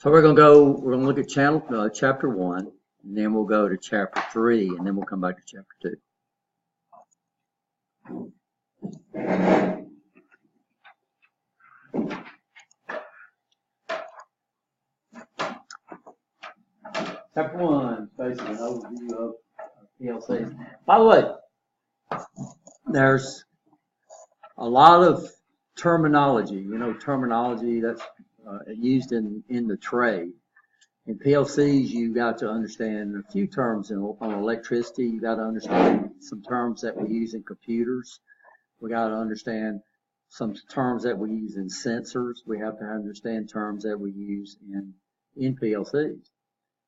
So we're gonna look at chapter 1, and then we'll go to chapter 3, and then we'll come back to chapter 2. Chapter 1 is basically an overview of PLCs. By the way, there's a lot of terminology, terminology that's used in the trade. In PLCs, you got to understand a few terms on electricity. You got to understand some terms that we use in computers. We got to understand some terms that we use in sensors. We have to understand terms that we use in PLCs.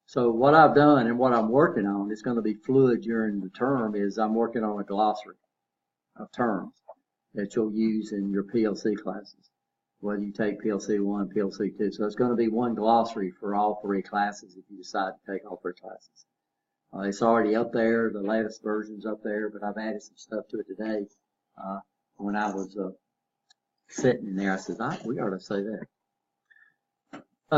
So what I've done and what I'm working on, it's going to be fluid during the term, is I'm working on a glossary of terms that you'll use in your PLC classes, whether you take PLC 1, PLC 2. So it's going to be one glossary for all 3 classes if you decide to take all 3 classes. It's already up there. The latest version's up there, but I've added some stuff to it today. When I was sitting in there, I said, we ought to say that.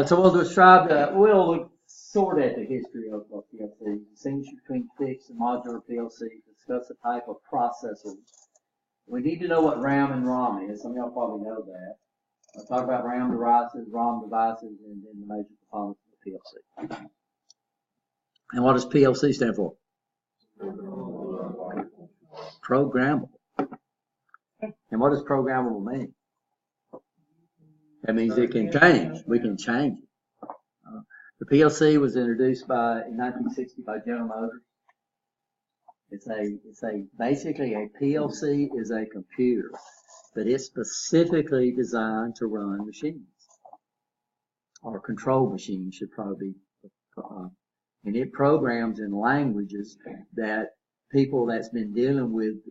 So we'll describe, we'll sort at the history of PLC, distinguish between fixed and modular PLC, discuss the type of processors. We need to know what RAM and ROM is. Some of y'all probably know that. I'll talk about RAM devices, ROM devices, and then the major components of the PLC. And what does PLC stand for? Programmable. And what does programmable mean? That means it can change. We can change it. The PLC was introduced in 1960 by General Motors. Basically a PLC is a computer, but it's specifically designed to run machines, or control machines should probably be, and it programs in languages that people that's been dealing with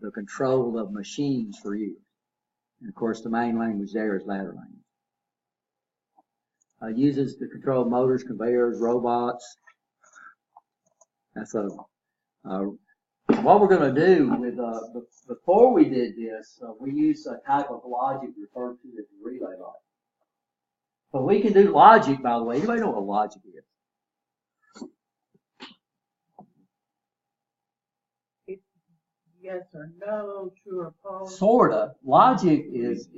the control of machines for years. And of course, the main language there is ladder language. Uses to control motors, conveyors, robots. What we're going to do with, before we did this, we used a type of logic referred to as relay logic. But we can do logic, by the way. Anybody know what logic is? It's yes or no, true or false. Sorta. Logic is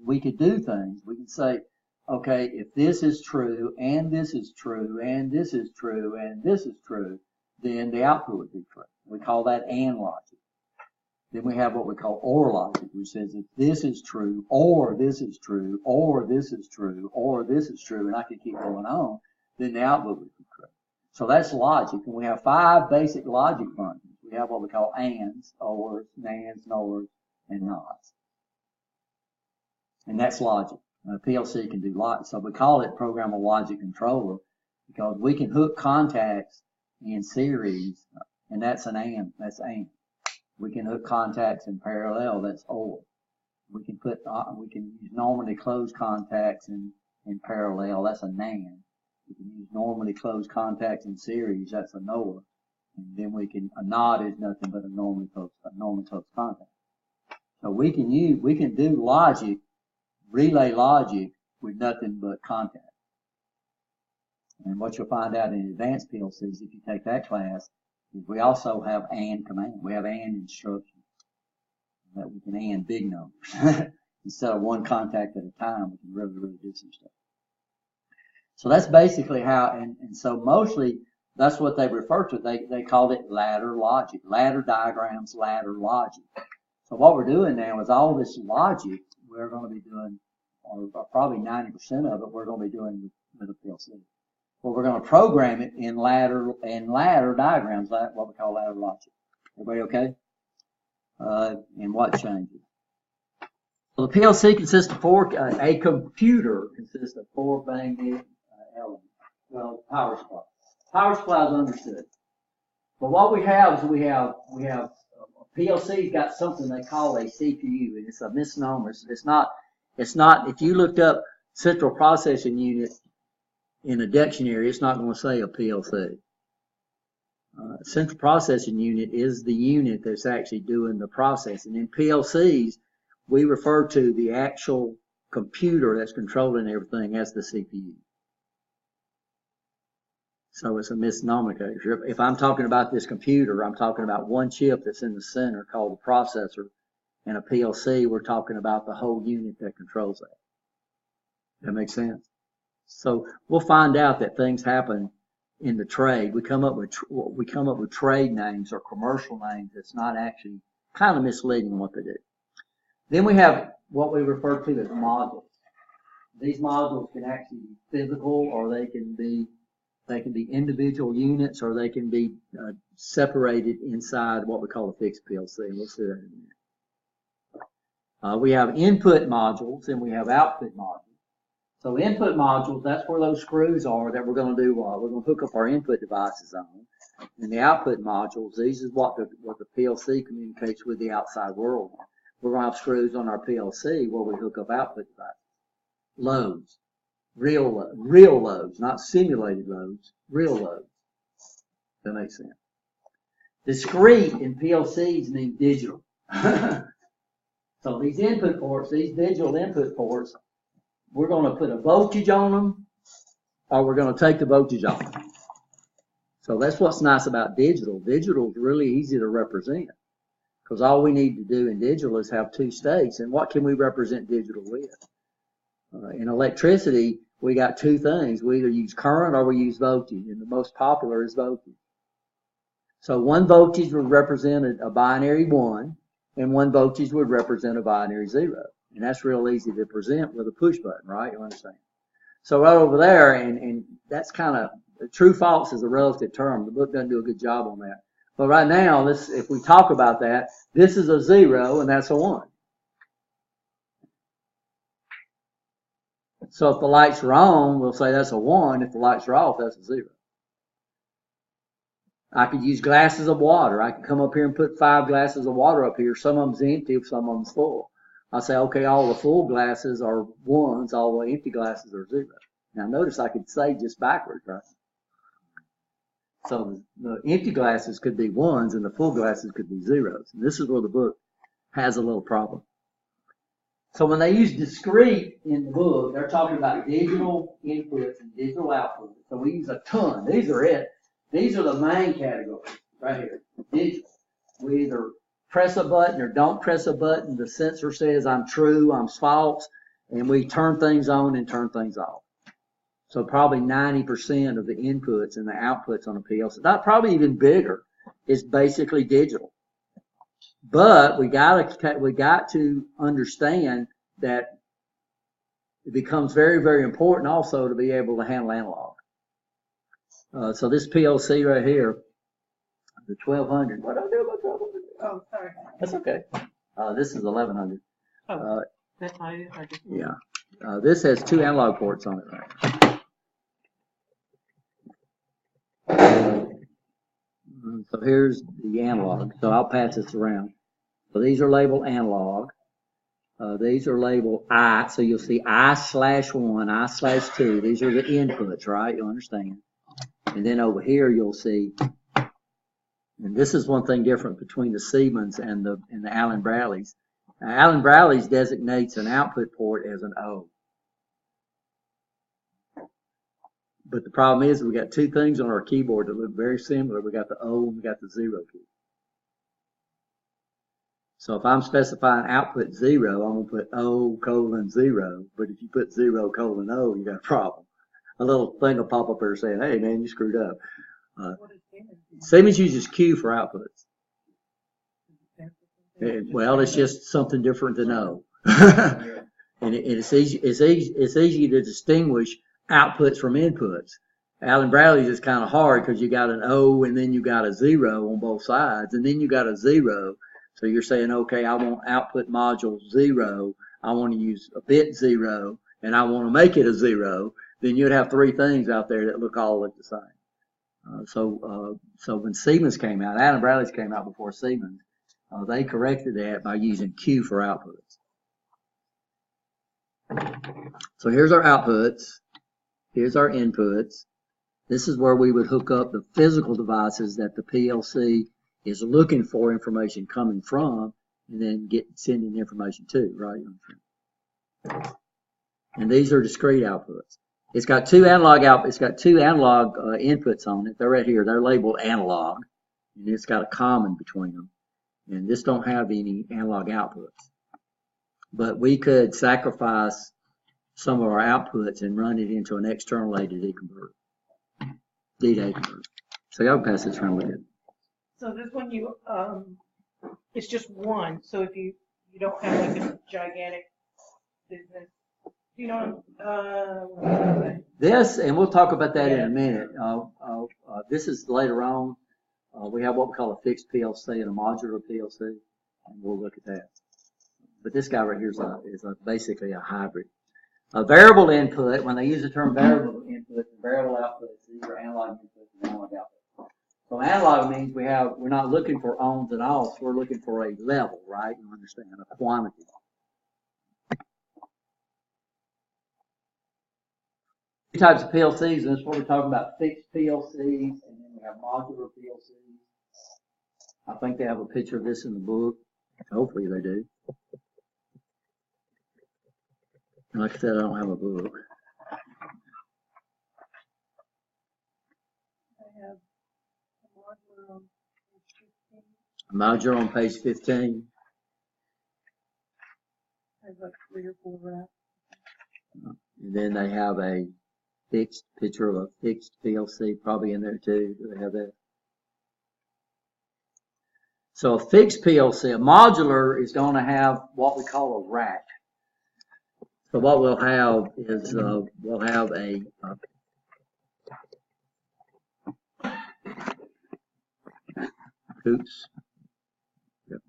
we could do things. We can say, okay, if this is true, and this is true, and this is true, and this is true, then the output would be true. We call that AND logic. Then we have what we call OR logic, which says if this is true, or this is true, or this is true, or this is true, and I can keep going on, then the output would be true. So that's logic, and we have 5 basic logic functions. We have what we call ANDs, ORs, NANDs, NORs, and NOTs. And that's logic. PLC can do logic, so we call it programmable logic controller because we can hook contacts in series, and that's an AND. That's AND. We can hook contacts in parallel. That's OR. We can use normally closed contacts in parallel. That's a NAND. We can use normally closed contacts in series. That's a NOR. And then a NOT is nothing but a normally closed contact. So we can do logic, relay logic, with nothing but contact. And what you'll find out in advanced PLCs, if you take that class, is we also have AND command. We have AND instructions that we can AND big numbers. Instead of one contact at a time, we can really do some stuff. So that's basically how, and so mostly that's what they refer to. They called it ladder logic, ladder diagrams, ladder logic. So what we're doing now is all this logic we're going to be doing, or probably 90% of it, we're going to be doing with a PLC. Well, we're going to program it in ladder diagrams, what we call ladder logic. Everybody okay? And what changes? So the PLC consists of a computer consists of 4 magnetic elements. Well, power supply. Power supply is understood. But what we have is we have PLC's got something they call a CPU, and it's a misnomer. It's not. If you looked up central processing unit in a dictionary, it's not going to say a PLC. Central processing unit is the unit that's actually doing the processing. In PLCs, we refer to the actual computer that's controlling everything as the CPU. So it's a misnomenclature. If I'm talking about this computer, I'm talking about one chip that's in the center called the processor, and a PLC, we're talking about the whole unit that controls that. That makes sense? So we'll find out that things happen in the trade. We come up with trade names or commercial names that's not actually kind of misleading what they do. Then we have what we refer to as modules. These modules can actually be physical, or they can be individual units, or they can be separated inside what we call a fixed PLC. And we'll see that in a minute. We have input modules and we have output modules. So input modules, that's where those screws are that we're going to do. We're going to hook up our input devices on. And the output modules, these is what the PLC communicates with the outside world. We're going to have screws on our PLC where we hook up output devices. Loads, real loads, not simulated loads, real loads. That makes sense. Discrete in PLCs mean digital. So these input ports, these digital input ports, we're going to put a voltage on them, or we're going to take the voltage off. So that's what's nice about digital. Digital is really easy to represent, because all we need to do in digital is have two states. And what can we represent digital with? In electricity, we got two things. We either use current or we use voltage, and the most popular is voltage. So one voltage would represent a binary 1, and one voltage would represent a binary 0. And that's real easy to present with a push button, right? You understand? So right over there, and that's kind of, true false is a relative term. The book doesn't do a good job on that. But right now, if we talk about that, this is a 0 and that's a 1. So if the lights are on, we'll say that's a 1. If the lights are off, that's a 0. I could use glasses of water. I could come up here and put 5 glasses of water up here. Some of them's empty, some of them's full. I say, okay, all the full glasses are 1s, all the empty glasses are 0. Now notice I could say just backwards, right? So the empty glasses could be 1s and the full glasses could be 0s. And this is where the book has a little problem. So when they use discrete in the book, they're talking about digital inputs and digital outputs. So we use a ton. These are it. These are the main categories right here. Digital. We either press a button or don't press a button. The sensor says I'm true, I'm false, and we turn things on and turn things off. So probably 90% of the inputs and the outputs on a PLC, not probably even bigger, is basically digital. But we got to understand that it becomes very, very important also to be able to handle analog. So this PLC right here, the 1200. What do I do about 1200? Oh, sorry. That's okay. This is 1100. Oh, that's not it. Yeah. This has 2 analog ports on it, right? So here's the analog. So I'll pass this around. So these are labeled analog. These are labeled I. So you'll see I/1, I/2. These are the inputs, right? You'll understand. And then over here you'll see, and this is one thing different between the Siemens and the Allen-Bradleys. Now, Allen-Bradley's designates an output port as an O. But the problem is we got 2 things on our keyboard that look very similar. We got the O and we got the 0 key. So if I'm specifying output 0, I'm going to put O:0. But if you put 0:0, you got a problem. A little thing will pop up there saying, hey man, you screwed up. Siemens uses Q for outputs. Well, it's just something different than O. And it's easy to distinguish outputs from inputs. Allen-Bradley's is kind of hard because you got an O and then you got a 0 on both sides, and then you got a 0. So you're saying, okay, I want output module 0. I want to use a bit 0, and I want to make it a 0. Then you'd have 3 things out there that all look the same. So when Siemens came out, Allen-Bradley's came out before Siemens, they corrected that by using Q for outputs. So here's our outputs. Here's our inputs. This is where we would hook up the physical devices that the PLC is looking for information coming from, and then sending information to, right? And these are discrete outputs. It's got two analog out. It's got two analog inputs on it. They're right here. They're labeled analog, and it's got a common between them. And this don't have any analog outputs. But we could sacrifice some of our outputs and run it into an external A to D converter, D to A converter. So y'all pass this around a little bit. So this one it's just one. So if you don't have like a gigantic business, you know, this, and we'll talk about that in a minute. This is later on. We have what we call a fixed PLC and a modular PLC, and we'll look at that. But this guy right here is basically a hybrid. A variable input, when they use the term variable input and variable output, these are analog inputs and analog outputs. So analog means we're not looking for ons and offs, we're looking for a level, right? You understand, a quantity. Two types of PLCs, and that's what we're talking about, fixed PLCs, and then we have modular PLCs. I think they have a picture of this in the book. Hopefully they do. Like I said, I don't have a book. I have a modular on page 15. Has like 3 or 4 racks. And then they have a fixed picture of a fixed PLC probably in there too. Do they have that? So a fixed PLC, a modular is going to have what we call a rack. So what we'll have is we'll have a oops. Yep.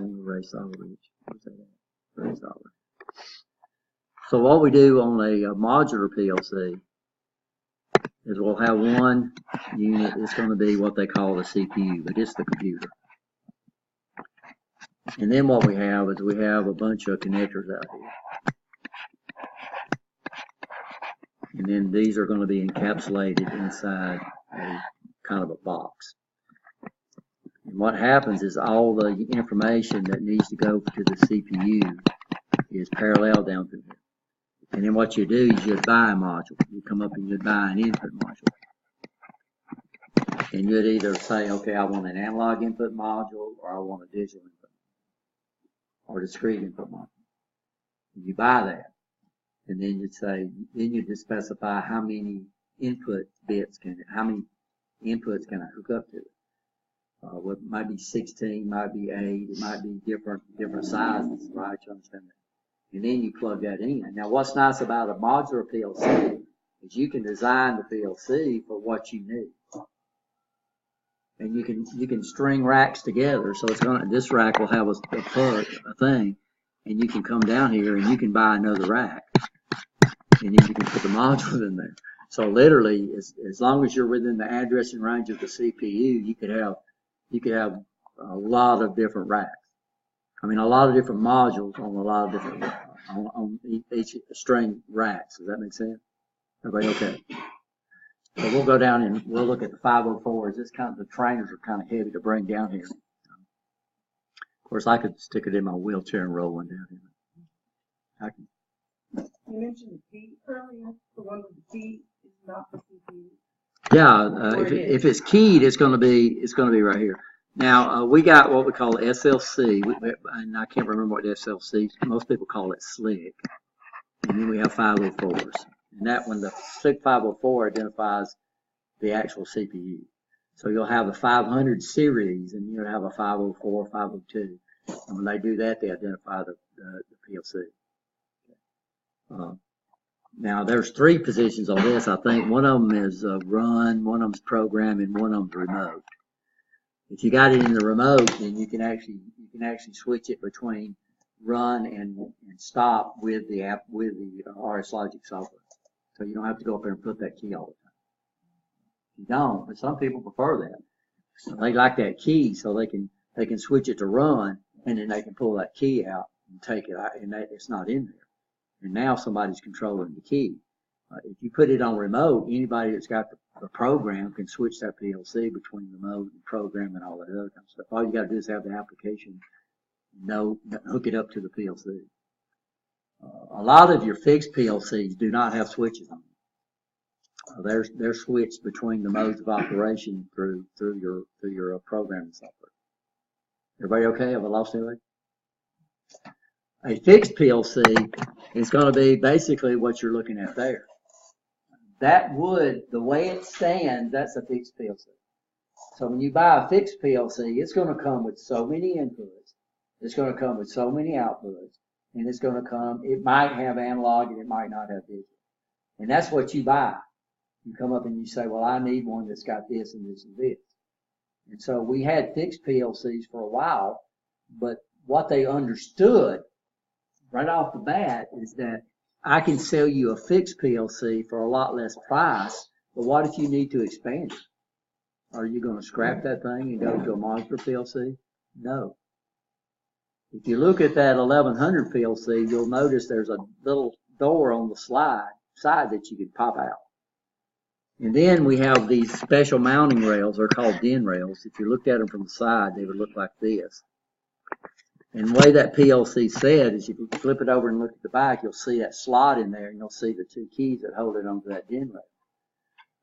Erase all of it. Where's that at? Erase all of it. So what we do on a modular PLC is we'll have one unit. It's going to be what they call the CPU, but it's the computer. And then what we have is we have a bunch of connectors out here. And then these are going to be encapsulated inside a kind of a box. And what happens is all the information that needs to go to the CPU is parallel down through here. And then what you do is you buy a module. You come up and you buy an input module. And you'd either say, okay, I want an analog input module, or I want a digital input, or discrete input module. And you buy that. And then you'd say, then you just specify how many input bits how many inputs can I hook up to it. What might be 16, might be 8, it might be different sizes, right? You understand that? And then you plug that in. Now, what's nice about a modular PLC is you can design the PLC for what you need, and you can string racks together. So this rack will have a thing, and you can come down here and you can buy another rack, and then you can put the module in there. So literally, as long as you're within the addressing range of the CPU, you could have a lot of different racks. I mean, a lot of different modules on a lot of different, on each string racks. Does that make sense? Everybody okay? So we'll go down and we'll look at the 504s. The trainers are kind of heavy to bring down here. Of course, I could stick it in my wheelchair and roll one down here. You mentioned the key earlier. The one with the key is not the CPU. Yeah, if it's keyed, it's going to be right here. Now, we got what we call SLC, and I can't remember what the SLC, most people call it SLIC. And then we have 504s. And that one, the SLIC 504 identifies the actual CPU. So you'll have a 500 series, and you'll have a 504, 502. And when they do that, they identify the PLC. Now, there's 3 positions on this. I think one of them is run, one of them is program, and one of them is remote. If you got it in the remote, then you can actually switch it between run and stop with the RS Logic software. So you don't have to go up there and put that key all the time. You don't, but some people prefer that. So they like that key, so they can switch it to run, and then they can pull that key out and take it out, and it's not in there. And now somebody's controlling the key. If you put it on remote, anybody that's got the program can switch that PLC between remote and program and all that other kind of stuff. All you got to do is have the application hook it up to the PLC. A lot of your fixed PLCs do not have switches on them. They're switched between the modes of operation through your programming software. Everybody okay? Have I lost anybody? A fixed PLC is going to be basically what you're looking at there. That would, the way it stands, that's a fixed PLC. So when you buy a fixed PLC, it's going to come with so many inputs. It's going to come with so many outputs. And it's going to come, it might have analog and it might not have digital. And that's what you buy. You come up and you say, well, I need one that's got this and this and this. And so we had fixed PLCs for a while, but what they understood right off the bat is that I can sell you a fixed PLC for a lot less price, but what if you need to expand it? Are you going to scrap that thing and go to a modular PLC? No. If you look at that 1100 PLC, you'll notice there's a little door on the side that you can pop out. And then we have these special mounting rails. They're called DIN rails. If you looked at them from the side, they would look like this. And the way that PLC said is if you flip it over and look at the back, you'll see that slot in there, and you'll see the two keys that hold it onto that DIN rail.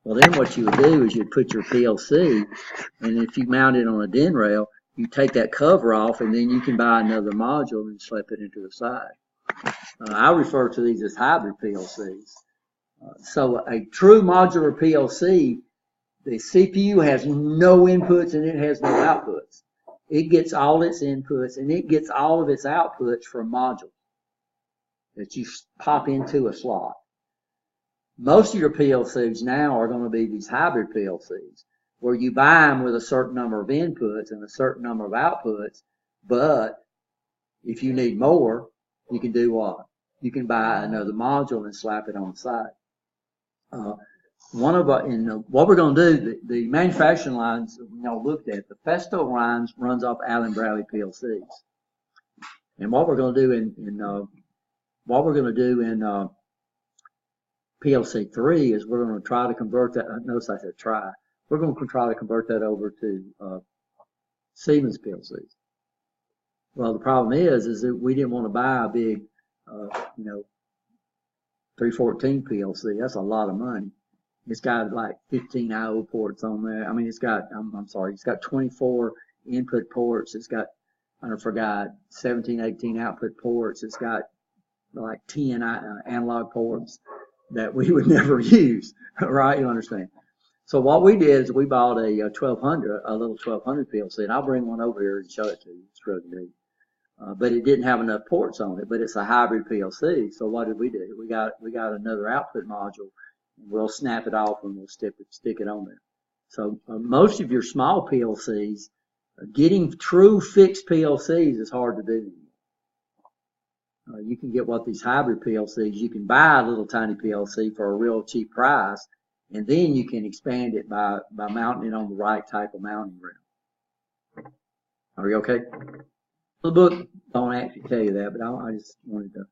Well, then what you would do is you'd put your PLC, and if you mount it on a DIN rail, you take that cover off, and then you can buy another module and slip it into the side. I refer to these as hybrid PLCs. So a true modular PLC, the CPU has no inputs and it has no outputs. It gets all its inputs and it gets all of its outputs from modules that you pop into a slot. Most of your PLCs now are going to be these hybrid PLCs where you buy them with a certain number of inputs and a certain number of outputs, but if you need more, you can do what? You can buy another module and slap it on the side. What we're going to do, the manufacturing lines we all looked at, the Festo lines runs off Allen Bradley PLCs, and what we're going to do in PLC 3 is we're going to try to convert that. Notice I said try. We're going to try to convert that over to Siemens PLCs. Well, the problem is that we didn't want to buy a big, 314 PLC. That's a lot of money. It's got like 15 I/O ports on there. I mean, it's got 24 input ports. It's got, 17, 18 output ports. It's got like 10 analog ports that we would never use, right? You understand? So what we did is we bought a little 1200 PLC, and I'll bring one over here and show it to you. It's really neat. But it didn't have enough ports on it, but it's a hybrid PLC. So what did we do? We got another output module, and we'll snap it off and we'll stick it on there. So most of your small PLCs, getting true fixed PLCs is hard to do. You can get what these hybrid PLCs, you can buy a little tiny PLC for a real cheap price, and then you can expand it by mounting it on the right type of mounting rail. Are you okay? The book don't actually tell you that, but I just wanted to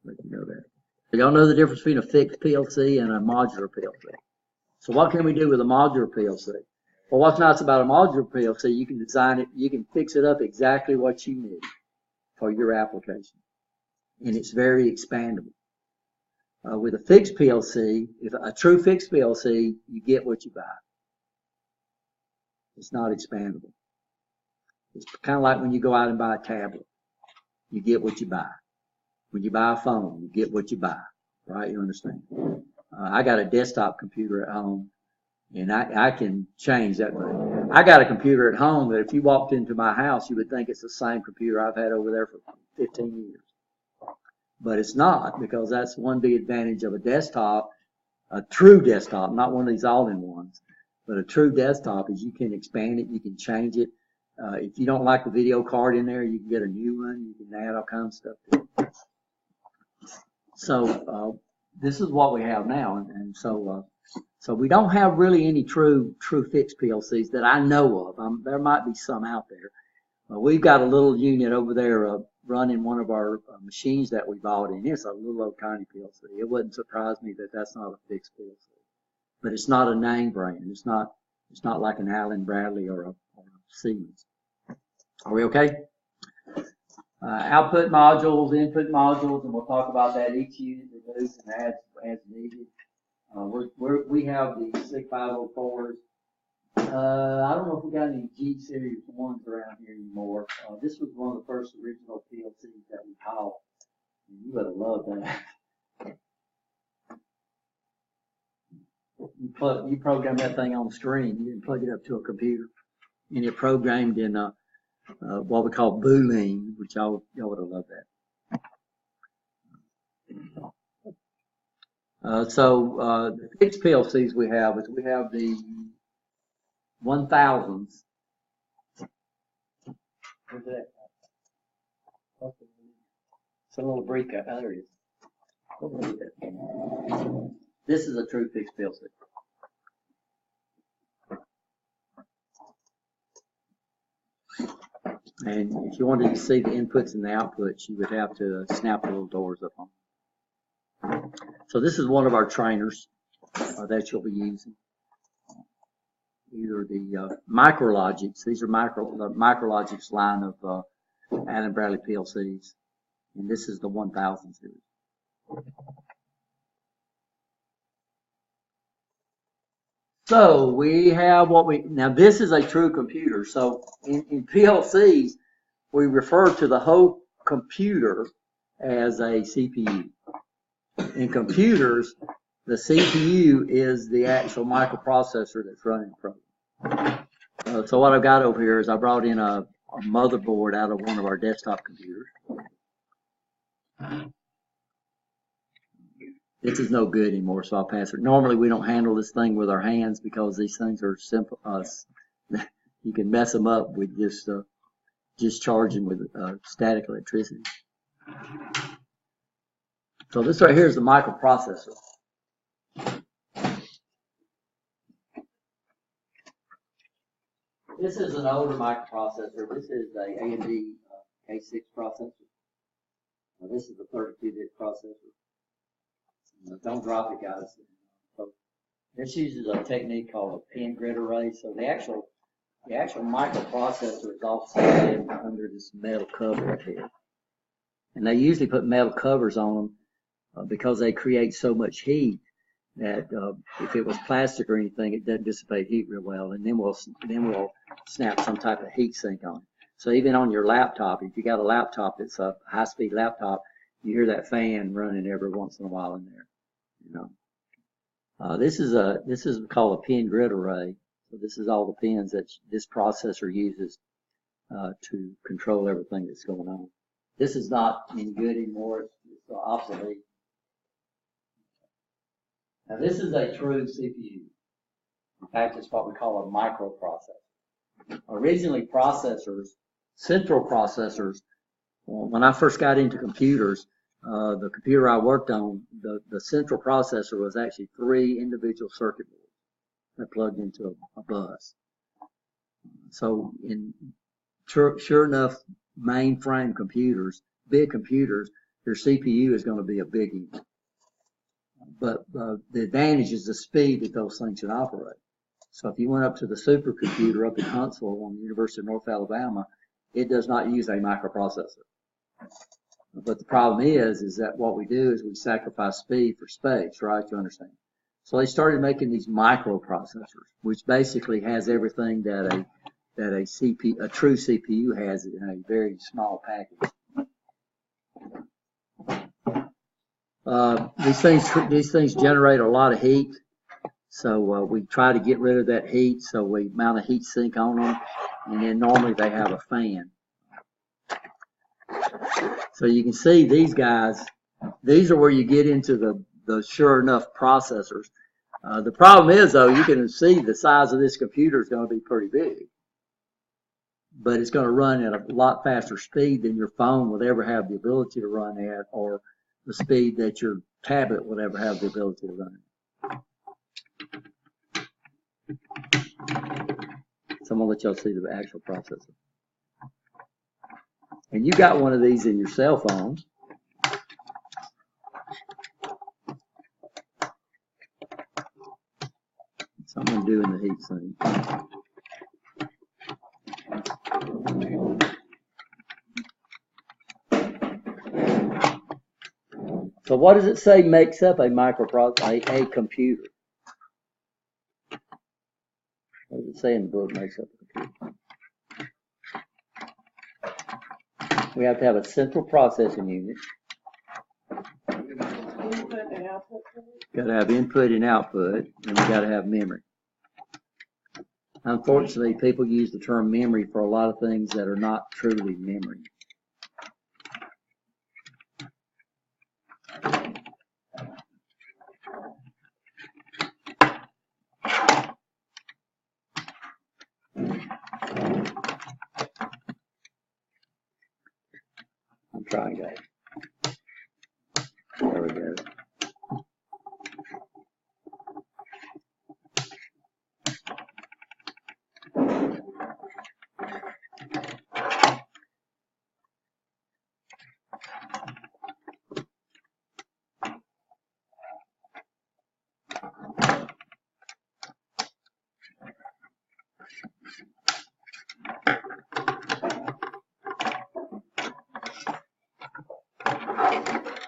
let you know that. So y'all know the difference between a fixed PLC and a modular PLC. So what can we do with a modular PLC? Well, what's nice about a modular PLC, you can design it, you can fix it up exactly what you need for your application. And it's very expandable. With a fixed PLC, if a true fixed PLC, you get what you buy. It's not expandable. It's kind of like when you go out and buy a tablet. You get what you buy. When you buy a phone, you get what you buy. Right? You understand? I got a desktop computer at home, and I can change that thing. I got a computer at home that if you walked into my house, you would think it's the same computer I've had over there for 15 years. But it's not, because that's one big advantage of a desktop, a true desktop, not one of these all-in-ones, but a true desktop is you can expand it, you can change it. If you don't like the video card in there, you can get a new one. You can add all kinds of stuff to it. So this is what we have now, and so we don't have really any true fixed PLCs that I know of. There might be some out there. We've got a little unit over there running one of our machines that we bought, and it's a little old tiny PLC. It wouldn't surprise me that that's not a fixed PLC, but it's not a name brand. It's not like an Allen Bradley or a Siemens. Are we okay? Output modules, input modules, and we'll talk about that. Each unit removes and adds as needed. We have the SIG 504s. I don't know if we got any G series ones around here anymore. This was one of the first original PLCs that we called. You would have loved that. You program that thing on the screen. You didn't plug it up to a computer, and it programmed in what we call Boolean, which y'all would have loved that. So the fixed PLCs we have is we have the 1000s. Where's that? It's a little break out. Oh, there it is. This is a true fixed PLC. And if you wanted to see the inputs and the outputs, you would have to snap the little doors up on. So this is one of our trainers that you'll be using. Either the Micrologics. These are the Micrologics line of Allen Bradley PLCs, and this is the 1000 series. So we have now this is a true computer. So in PLCs, we refer to the whole computer as a CPU. In computers, the CPU is the actual microprocessor that's running the program. So what I've got over here is I brought in a motherboard out of one of our desktop computers. This is no good anymore, so I'll pass it. Normally, we don't handle this thing with our hands because these things are simple. You can mess them up with just charging with static electricity. So this right here is the microprocessor. This is an older microprocessor. This is a AMD K6 processor. Now, this is a 32-bit processor. Don't drop it, guys. So this uses a technique called a pin grid array. So the actual microprocessor is offset under this metal cover right here. And they usually put metal covers on them because they create so much heat that if it was plastic or anything, it doesn't dissipate heat real well. And then we'll snap some type of heat sink on it. So even on your laptop, if you got a laptop that's a high-speed laptop, you hear that fan running every once in a while in there. You know, this is called a pin grid array. So this is all the pins that this processor uses to control everything that's going on. This is not any good anymore. It's obsolete. Now this is a true CPU. In fact, it's what we call a microprocessor. Originally, central processors. When I first got into computers, the computer I worked on, the central processor was actually 3 individual circuit boards that plugged into a bus. So sure enough, mainframe computers, big computers, their CPU is going to be a biggie. But the advantage is the speed that those things can operate. So if you went up to the supercomputer up in Huntsville on the University of North Alabama, it does not use a microprocessor. But the problem is that what we do is we sacrifice speed for space, right? You understand? So they started making these microprocessors, which basically has everything that a true CPU has in a very small package. These things generate a lot of heat, so we try to get rid of that heat. So we mount a heat sink on them, and then normally they have a fan. So you can see these guys. These are where you get into the sure enough processors. The problem is though, you can see the size of this computer is going to be pretty big, but it's going to run at a lot faster speed than your phone would ever have the ability to run at, or the speed that your tablet would ever have the ability to run at. So I'm going to let y'all see the actual processor. And you got one of these in your cell phone. So I'm going to do in the heat sink. So what does it say makes up a microprocessor, a computer? What does it say in the book makes up a computer? We have to have a central processing unit. Input and output. Got to have input and output, and we got to have memory. Unfortunately, people use the term memory for a lot of things that are not truly memory. I'm trying, guys. There we go.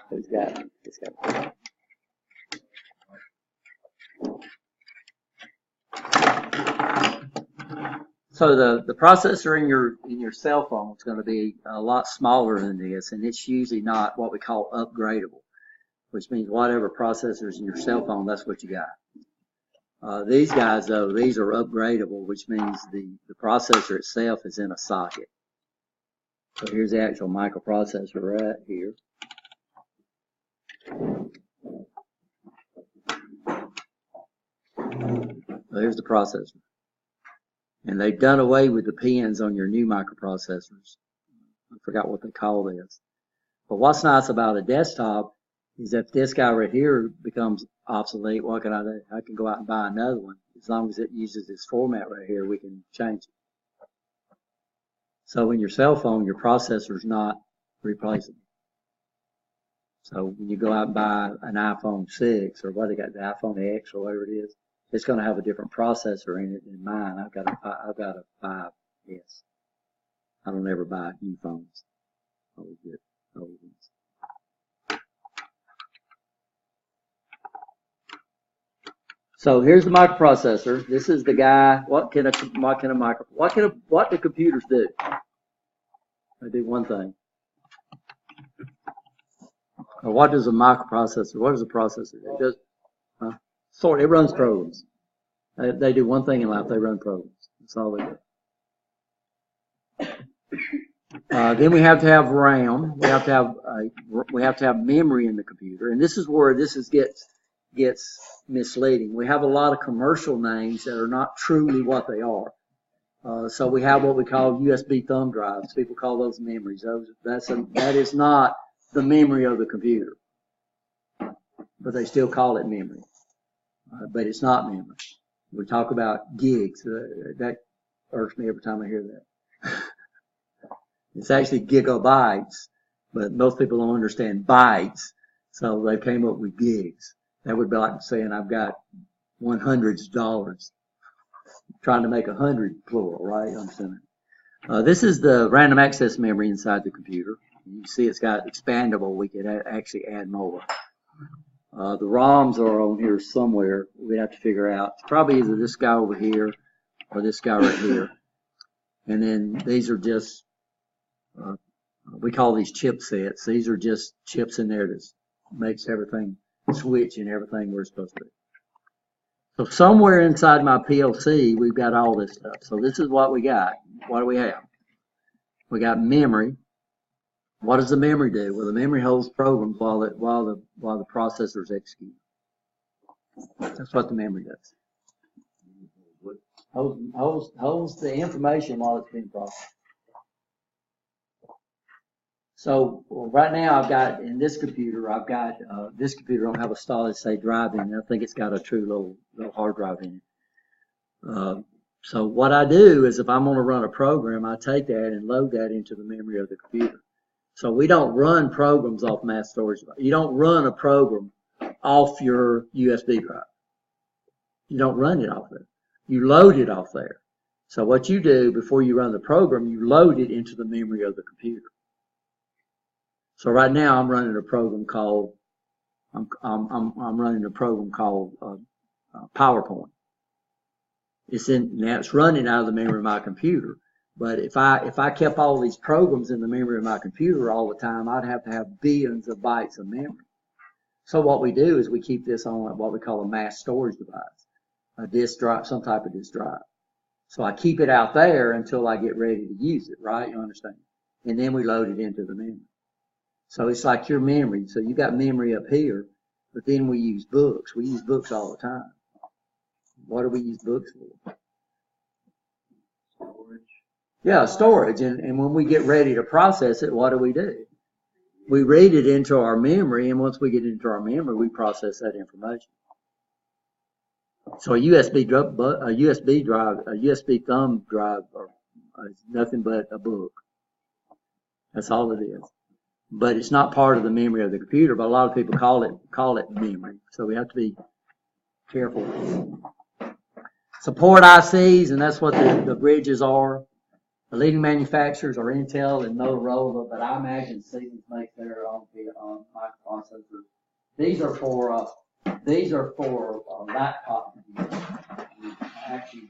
Who's got it? Who's got it? So the processor in your cell phone is going to be a lot smaller than this, and it's usually not what we call upgradable, which means whatever processors in your cell phone, that's what you got. These guys, though, these are upgradable, which means the processor itself is in a socket. So here's the actual microprocessor right here. So here's the processor. And they've done away with the pins on your new microprocessors. I forgot what they call this. But what's nice about a desktop is if this guy right here becomes obsolete, what can I do? I can go out and buy another one. As long as it uses this format right here, we can change it. So in your cell phone, your processor's not replaceable. So when you go out and buy an iPhone 6 or what they got, the iPhone X or whatever it is, it's going to have a different processor in it than mine. I've got a 5S. I don't ever buy new phones. Always get old ones. So here's the microprocessor. This is the guy. What do computers do? They do one thing. Or what does a microprocessor? What does a processor do? It does, it runs programs. They do one thing in life. They run programs. That's all they do. Then we have to have RAM. We have to have memory in the computer, and this is where gets misleading. We have a lot of commercial names that are not truly what they are. So we have what we call USB thumb drives. People call those memories. That is not the memory of the computer, but they still call it memory. But it's not memory. We talk about gigs. That irks me every time I hear that. It's actually gigabytes, but most people don't understand bytes, so they came up with gigs. That would be like saying I've got $100, trying to make 100 plural, right? Understand that? This is the random access memory inside the computer. You see it's got expandable. We could actually add more. The ROMs are on here somewhere. We'd have to figure out. It's probably either this guy over here or this guy right here. And then these are just, we call these chipsets. These are just chips in there that makes everything switch and everything we're supposed to do. So somewhere inside my PLC, we've got all this stuff. So this is what we got. What do we have? We got memory. What does the memory do? Well, the memory holds programs while the processors execute. That's what the memory does. Holds the information while it's being processed. So right now I've got in this computer, this computer don't have a solid state drive in it. I think it's got a true little hard drive in it. So what I do is if I'm going to run a program, I take that and load that into the memory of the computer. So we don't run programs off mass storage. You don't run a program off your USB drive. You don't run it off there. You load it off there. So what you do before you run the program, you load it into the memory of the computer. So right now I'm running a program called I'm running a program called PowerPoint. Now it's running out of the memory of my computer. But if I kept all these programs in the memory of my computer all the time, I'd have to have billions of bytes of memory. So what we do is we keep this on what we call a mass storage device, a disk drive, some type of disk drive. So I keep it out there until I get ready to use it, right? You understand? And then we load it into the memory. So it's like your memory. So you got memory up here, but then we use books. We use books all the time. What do we use books for? Storage. Yeah, storage. And when we get ready to process it, what do? We read it into our memory, and once we get into our memory, we process that information. So a USB thumb drive is nothing but a book. That's all it is. But it's not part of the memory of the computer, but a lot of people call it memory. So we have to be careful. Support ICs, and that's what the bridges are. The leading manufacturers are Intel and Motorola, but I imagine Siemens makes their own microprocessors. These are for laptop computers, actually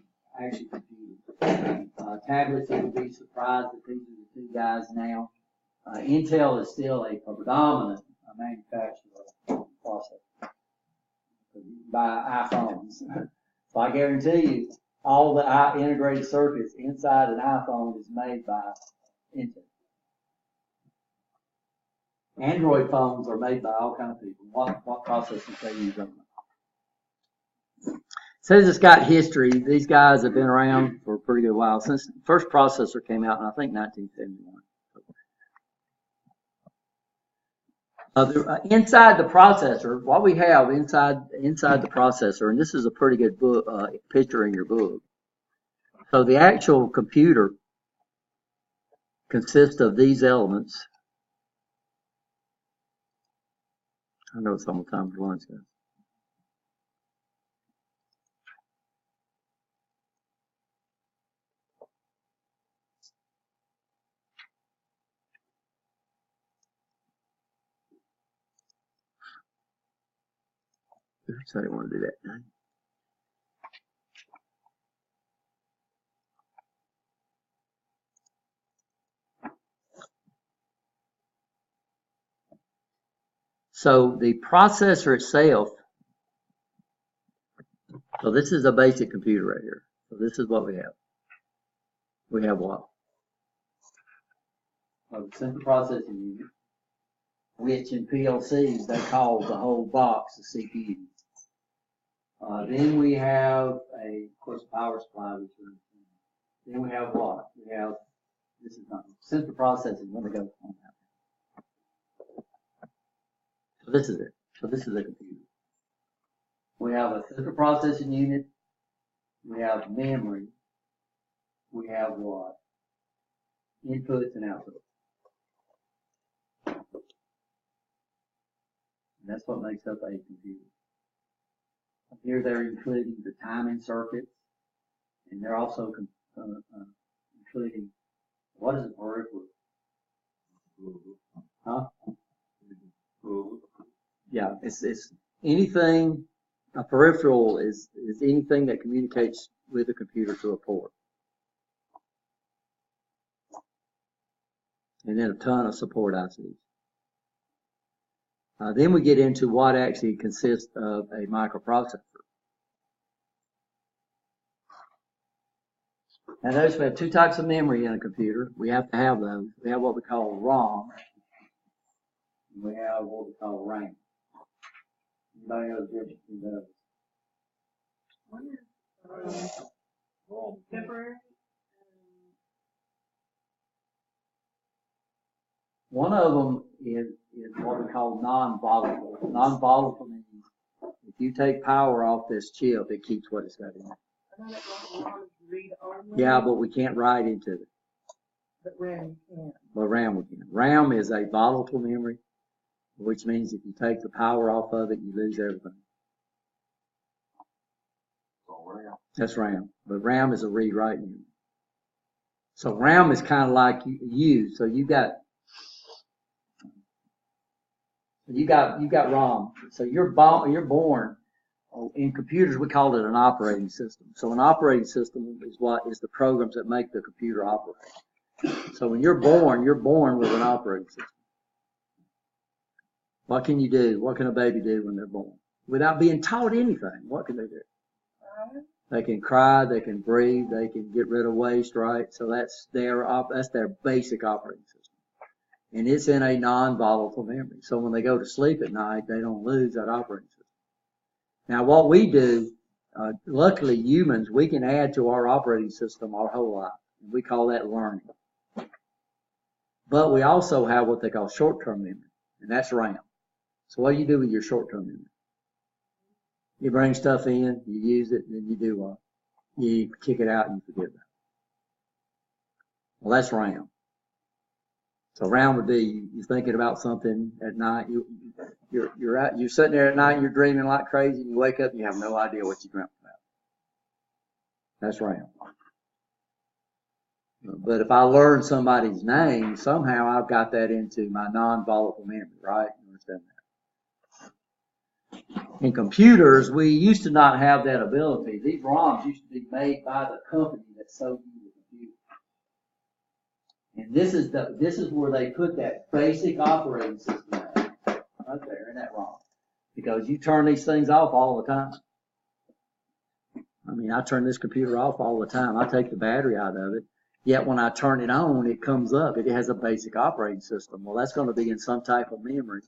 computers. Tablets, you would be surprised that these are the two guys now. Intel is still a predominant manufacturer of processors. You can buy iPhones. So I guarantee you, all the integrated circuits inside an iPhone is made by Intel. Android phones are made by all kinds of people. What processors they use on them. Says it's got history. These guys have been around for a pretty good while, since the first processor came out in, I think, 1971. Inside the processor, what we have inside the processor, and this is a pretty good book, picture in your book. So the actual computer consists of these elements. I know it's almost time for lunch, guys. Oops, I didn't want to do that. So the processor itself, so this is a basic computer right here. So this is what we have. We have what? The central processing unit, which in PLCs they call the whole box the CPU. Then we have of course, power supply. Then we have what? We have, this is not central processing. Let me go on that. So this is it. So this is a computer. We have a central processing unit. We have memory. We have what? Inputs and outputs. And that's what makes up a computer. Here they're including the timing circuits, and they're also including, what is a peripheral? Huh? Yeah, it's anything. A peripheral is anything that communicates with the computer to a port. And then a ton of support ICs. Then we get into what actually consists of a microprocessor. Now notice we have two types of memory in a computer. We have to have those. We have what we call ROM. And we have what we call RAM. Anybody know the difference between those? One is temporary. One of them is what we call non-volatile. Non-volatile means if you take power off this chip, it keeps what it's got in it. I know that ROM is read only. Yeah, but we can't write into it. But RAM can. But RAM we can. RAM is a volatile memory, which means if you take the power off of it, you lose everything. That's RAM. But RAM is a read-write unit. So RAM is kind of like you. So you got You got ROM. So you're born. In computers, we call it an operating system. So an operating system is the programs that make the computer operate. So when you're born with an operating system. What can you do? What can a baby do when they're born? Without being taught anything, what can they do? They can cry, they can breathe, they can get rid of waste, right? So that's their basic operating system. And it's in a non-volatile memory. So when they go to sleep at night, they don't lose that operating system. Now what we do, luckily humans, we can add to our operating system our whole life. We call that learning. But we also have what they call short-term memory, and that's RAM. So what do you do with your short-term memory? You bring stuff in, you use it, and then you do what? You kick it out and you forget about it. Well, that's RAM. So RAM would be you're thinking about something at night. You're sitting there at night and you're dreaming like crazy, and you wake up and you have no idea what you dreamt about. That's RAM. But if I learn somebody's name, somehow I've got that into my non-volatile memory, right? You understand that? In computers, we used to not have that ability. These ROMs used to be made by the company that sold you the computer. And this is where they put that basic operating system at, right there in that ROM. Because you turn these things off all the time. I mean, I turn this computer off all the time. I take the battery out of it. Yet when I turn it on, it comes up. It has a basic operating system. Well, that's going to be in some type of memory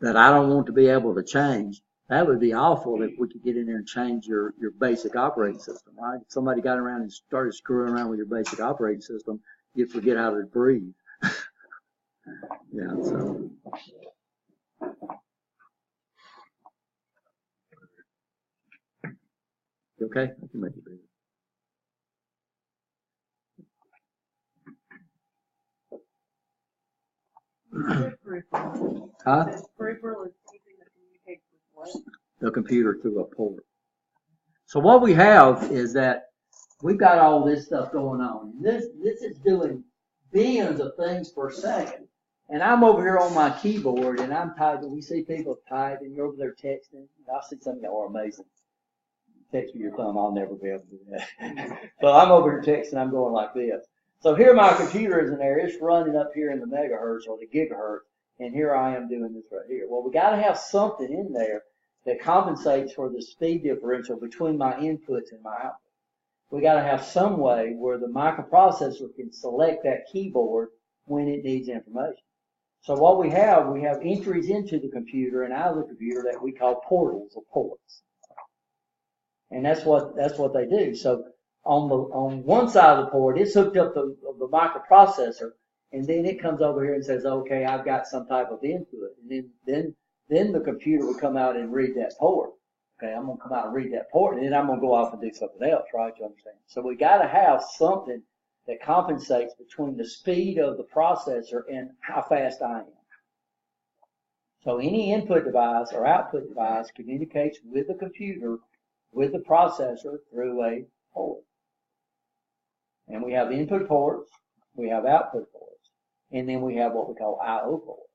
that I don't want to be able to change. That would be awful if we could get in there and change your basic operating system, right? If somebody got around and started screwing around with your basic operating system, you'd forget how to breathe. Yeah, so. Okay, I can make it bigger. Huh? Peripheral is anything that communicates with what? The computer through a port. So what we have is that we've got all this stuff going on. This is doing billions of things per second. And I'm over here on my keyboard and I'm typing. We see people typing. You're over there texting. I see some that are amazing. Text me your thumb. I'll never be able to do that. So I'm over here texting. I'm going like this. So here my computer is in there. It's running up here in the megahertz or the gigahertz. And here I am doing this right here. Well, we got to have something in there that compensates for the speed differential between my inputs and my outputs. We got to have some way where the microprocessor can select that keyboard when it needs information. So what we have entries into the computer and out of the computer that we call portals or ports. And that's what they do. So on one side of the port, it's hooked up to the microprocessor, and then it comes over here and says, okay, I've got some type of input. And then the computer will come out and read that port. Okay, I'm going to come out and read that port, and then I'm going to go off and do something else, right? You understand? So we got to have something that compensates between the speed of the processor and how fast I am. So any input device or output device communicates with the computer, with the processor through a port. And we have input ports, we have output ports, and then we have what we call I/O ports.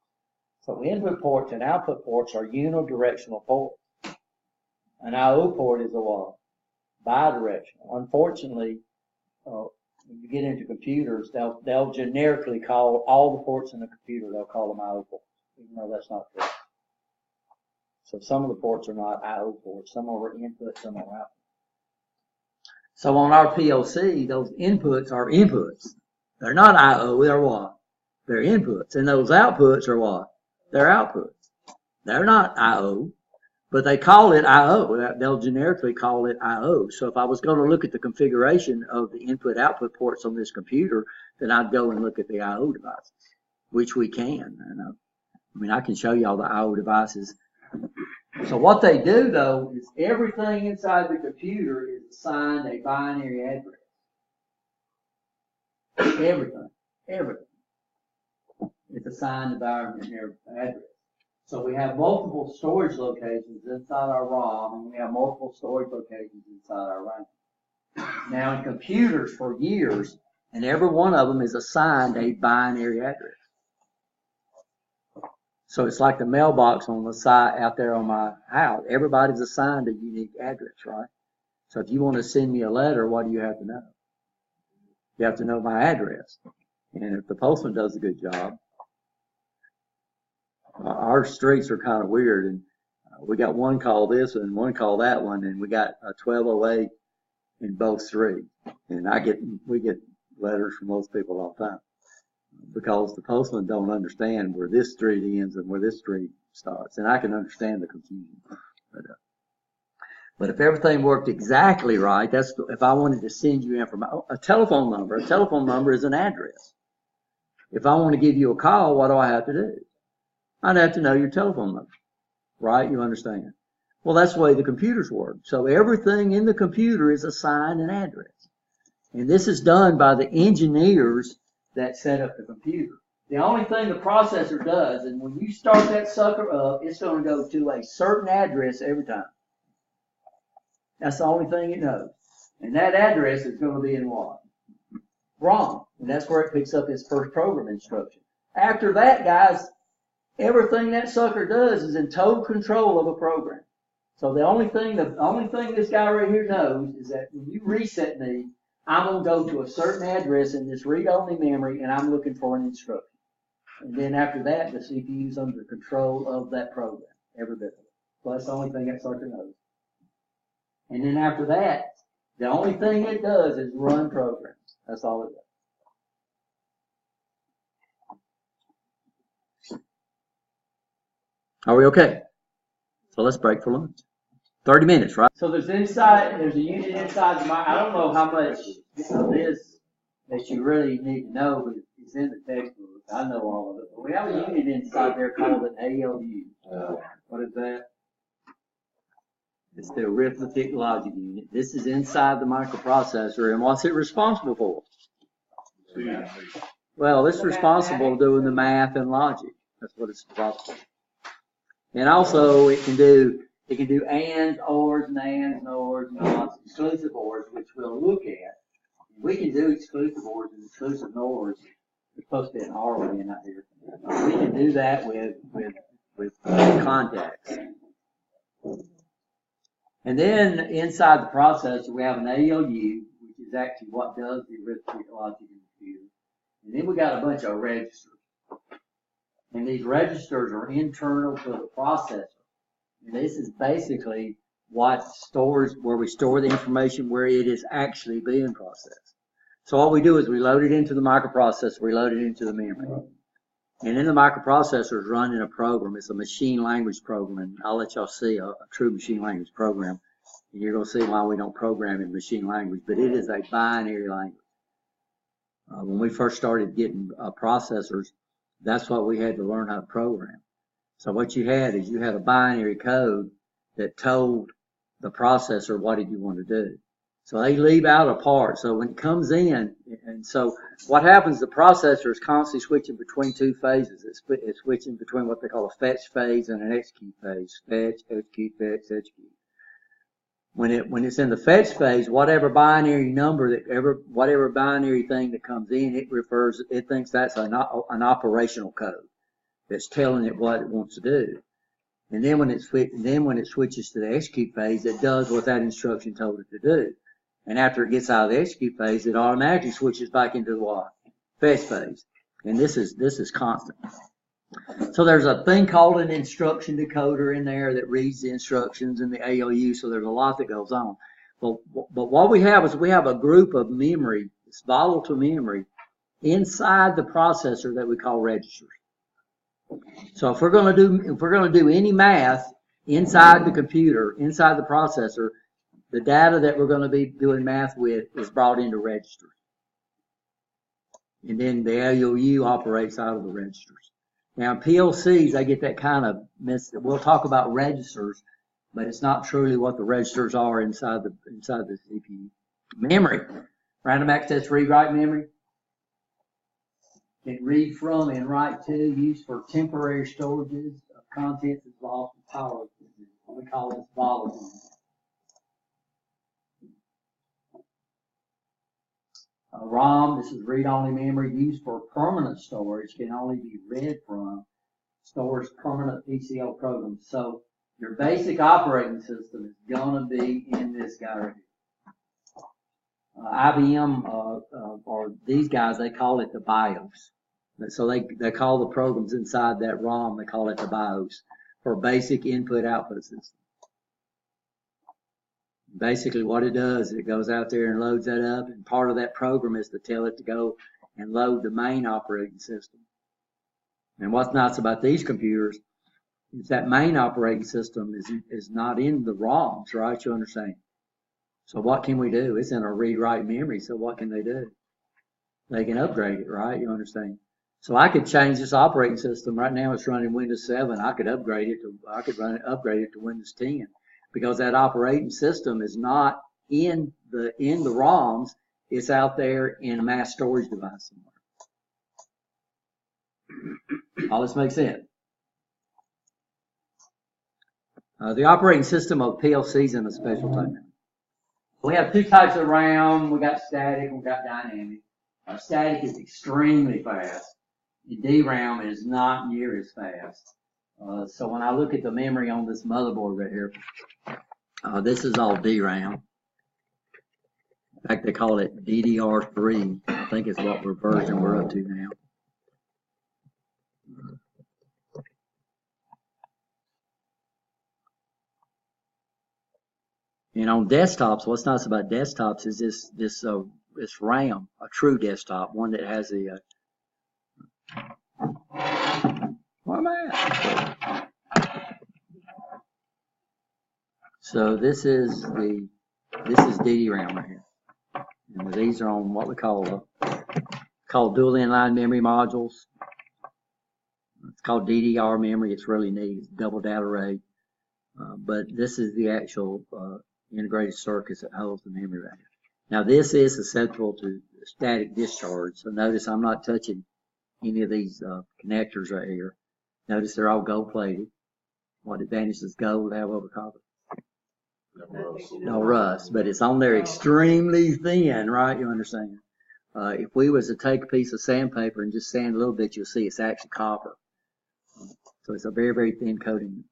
So input ports and output ports are unidirectional ports. An I/O port is a what? Bidirectional. Unfortunately, when you get into computers, they'll generically call all the ports in the computer, they'll call them I/O ports, even though that's not correct. So some of the ports are not I/O ports, some are input, some are output. So on our PLC, those inputs are inputs. They're not I/O, they're what? They're inputs. And those outputs are what? They're outputs. They're not I/O, but they call it I/O. They'll generically call it I/O. So if I was going to look at the configuration of the input-output ports on this computer, then I'd go and look at the I/O devices, which we can. I mean, I can show you all the I/O devices. So what they do, though, is everything inside the computer is assigned a binary address. Everything. It's assigned a binary address. So we have multiple storage locations inside our ROM, and we have multiple storage locations inside our RAM. Now in computers for years, and every one of them is assigned a binary address. So it's like the mailbox on the side out there on my house. Everybody's assigned a unique address, right? So if you want to send me a letter, what do you have to know? You have to know my address. And if the postman does a good job, our streets are kind of weird, and we got one call this and one call that one, and we got a 1208 in both streets. And we get letters from most people all the time because the postman don't understand where this street ends and where this street starts. And I can understand the confusion. But if everything worked exactly right, if I wanted to send you information, a telephone number is an address. If I want to give you a call, what do I have to do? I'd have to know your telephone number, right? You understand? Well, that's the way the computers work. So everything in the computer is assigned an address. And this is done by the engineers that set up the computer. The only thing the processor does is when you start that sucker up, it's going to go to a certain address every time. That's the only thing it knows. And that address is going to be in what? ROM. And that's where it picks up its first program instruction. After that, guys, everything that sucker does is in total control of a program. So the only thing this guy right here knows is that when you reset me, I'm going to go to a certain address in this read-only memory, and I'm looking for an instruction. And then after that, the CPU is under control of that program, every bit of it. So that's the only thing that sucker knows. And then after that, the only thing it does is run programs. That's all it does. Are we okay? So let's break for lunch. 30 minutes, right? So there's a unit inside the mind. I don't know how much of this that you really need to know, but it's in the textbook. I know all of it. But we have a unit inside there called an ALU. What is that? It's the arithmetic logic unit. This is inside the microprocessor, and what's it responsible for? Well, it's responsible for doing the math and logic. That's what it's responsible for. And also, it can do ands, ors, nands, nors, nots, exclusive ors, which we'll look at. We can do exclusive ors and exclusive nors. There's supposed to be an R in out here. We can do that with contacts. And then inside the processor, we have an ALU, which is actually what does the arithmetic logic in the computer. And then we got a bunch of registers. And these registers are internal to the processor. And this is basically where we store the information where it is actually being processed. So what we do is we load it into the microprocessor, we load it into the memory. And then the microprocessor is running a program. It's a machine language program, and I'll let y'all see a true machine language program. And you're going to see why we don't program in machine language, but it is a binary language. When we first started getting processors, that's what we had to learn how to program. So what you had is you had a binary code that told the processor what did you want to do. So they leave out a part. So when it comes in, and so what happens, the processor is constantly switching between two phases. It's switching between what they call a fetch phase and an execute phase. Fetch, execute, fetch, execute. When it's in the fetch phase, whatever binary whatever binary thing that comes in, it thinks that's an operational code that's telling it what it wants to do. And then when it switches to the execute phase, it does what that instruction told it to do. And after it gets out of the execute phase, it automatically switches back into the what? Fetch phase. And this is constant. So there's a thing called an instruction decoder in there that reads the instructions in the ALU. So there's a lot that goes on. But what we have is we have a group of memory, it's volatile memory, inside the processor that we call registers. So if we're going to do any math inside the computer, inside the processor, the data that we're going to be doing math with is brought into registers. And then the ALU operates out of the registers. Now in PLCs, they get that kind of mess. We'll talk about registers, but it's not truly what the registers are inside the CPU. Memory, random access read-write memory. Can read from and write to, used for temporary storages of contents that's lost in power. We call this volatile. ROM, this is read-only memory used for permanent storage, can only be read from. stores permanent PCL programs. So your basic operating system is gonna be in this guy right here. IBM, or these guys, they call it the BIOS. So they call the programs inside that ROM, they call it the BIOS, for basic input-output system. Basically what it does, it goes out there and loads that up, and part of that program is to tell it to go and load the main operating system. And what's nice about these computers is that main operating system is not in the ROMs, right? You understand? So what can we do? It's in a read-write memory, so what can they do? They can upgrade it, right? You understand? So I could change this operating system. Right now it's running Windows 7. I could upgrade it to Windows 10, because that operating system is not in the ROMs. It's out there in a mass storage device somewhere. All this makes sense. The operating system of PLCs in a special type. We have two types of RAM. We got static and we got dynamic. Static is extremely fast. The DRAM is not near as fast. So when I look at the memory on this motherboard right here, this is all DRAM. In fact, they call it DDR3. I think it's what version we're up to now. And on desktops, what's nice about desktops is this RAM, a true desktop, one that has the where am I at? So this is DDRAM right here, and these are on what we call dual inline memory modules. It's called DDR memory. It's really neat. It's double data rate, but this is the actual integrated circuits that holds the memory right here. Now this is susceptible to static discharge, so notice I'm not touching any of these connectors right here. Notice they're all gold plated. What advantage does gold have over copper? No rust, but it's on there extremely thin, right? You understand? If we was to take a piece of sandpaper and just sand a little bit, you'll see it's actually copper. So it's a very, very thin coating.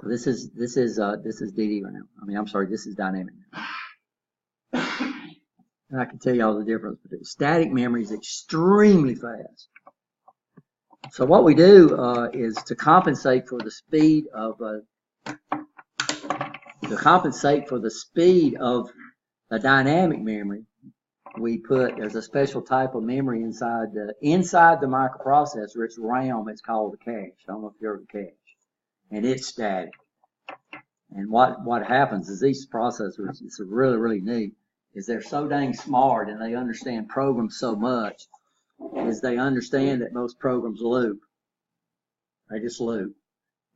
So this is DDRAM. I'm sorry, this is dynamic. And I can tell you all the difference between static memory is extremely fast. So what we do is to compensate for the speed of the dynamic memory. There's a special type of memory inside the microprocessor. It's RAM. It's called the cache. I don't know if you heard of the cache. And it's static. And what happens is these processors, it's really, really neat, is they're so dang smart and they understand programs so much, is they understand that most programs loop. They just loop.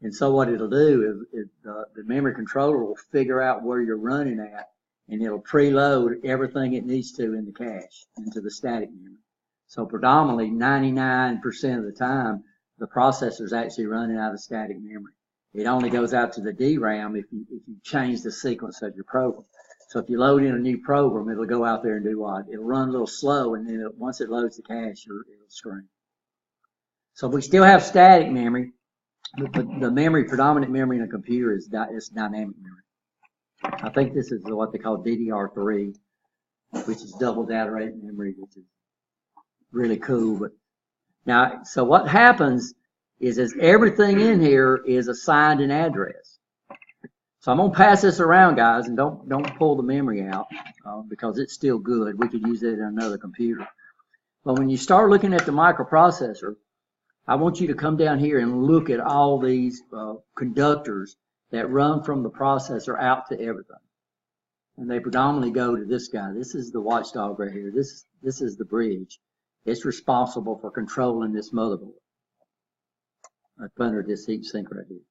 And so what it'll do is the memory controller will figure out where you're running at, and it'll preload everything it needs to in the cache, into the static memory. So predominantly 99% of the time, the processor is actually running out of static memory. It only goes out to the DRAM if you change the sequence of your program. So if you load in a new program, it'll go out there and do what? It'll run a little slow, and then once it loads the cache, it'll screen. So we still have static memory, but the predominant memory in a computer is dynamic memory. I think this is what they call DDR3, which is double data rate memory, which is really cool. But now, so what happens is everything in here is assigned an address. So I'm gonna pass this around, guys, and don't pull the memory out because it's still good. We could use it in another computer. But when you start looking at the microprocessor, I want you to come down here and look at all these conductors that run from the processor out to everything. And they predominantly go to this guy. This is the watchdog right here. This is the bridge. It's responsible for controlling this motherboard up under this heat sink right here.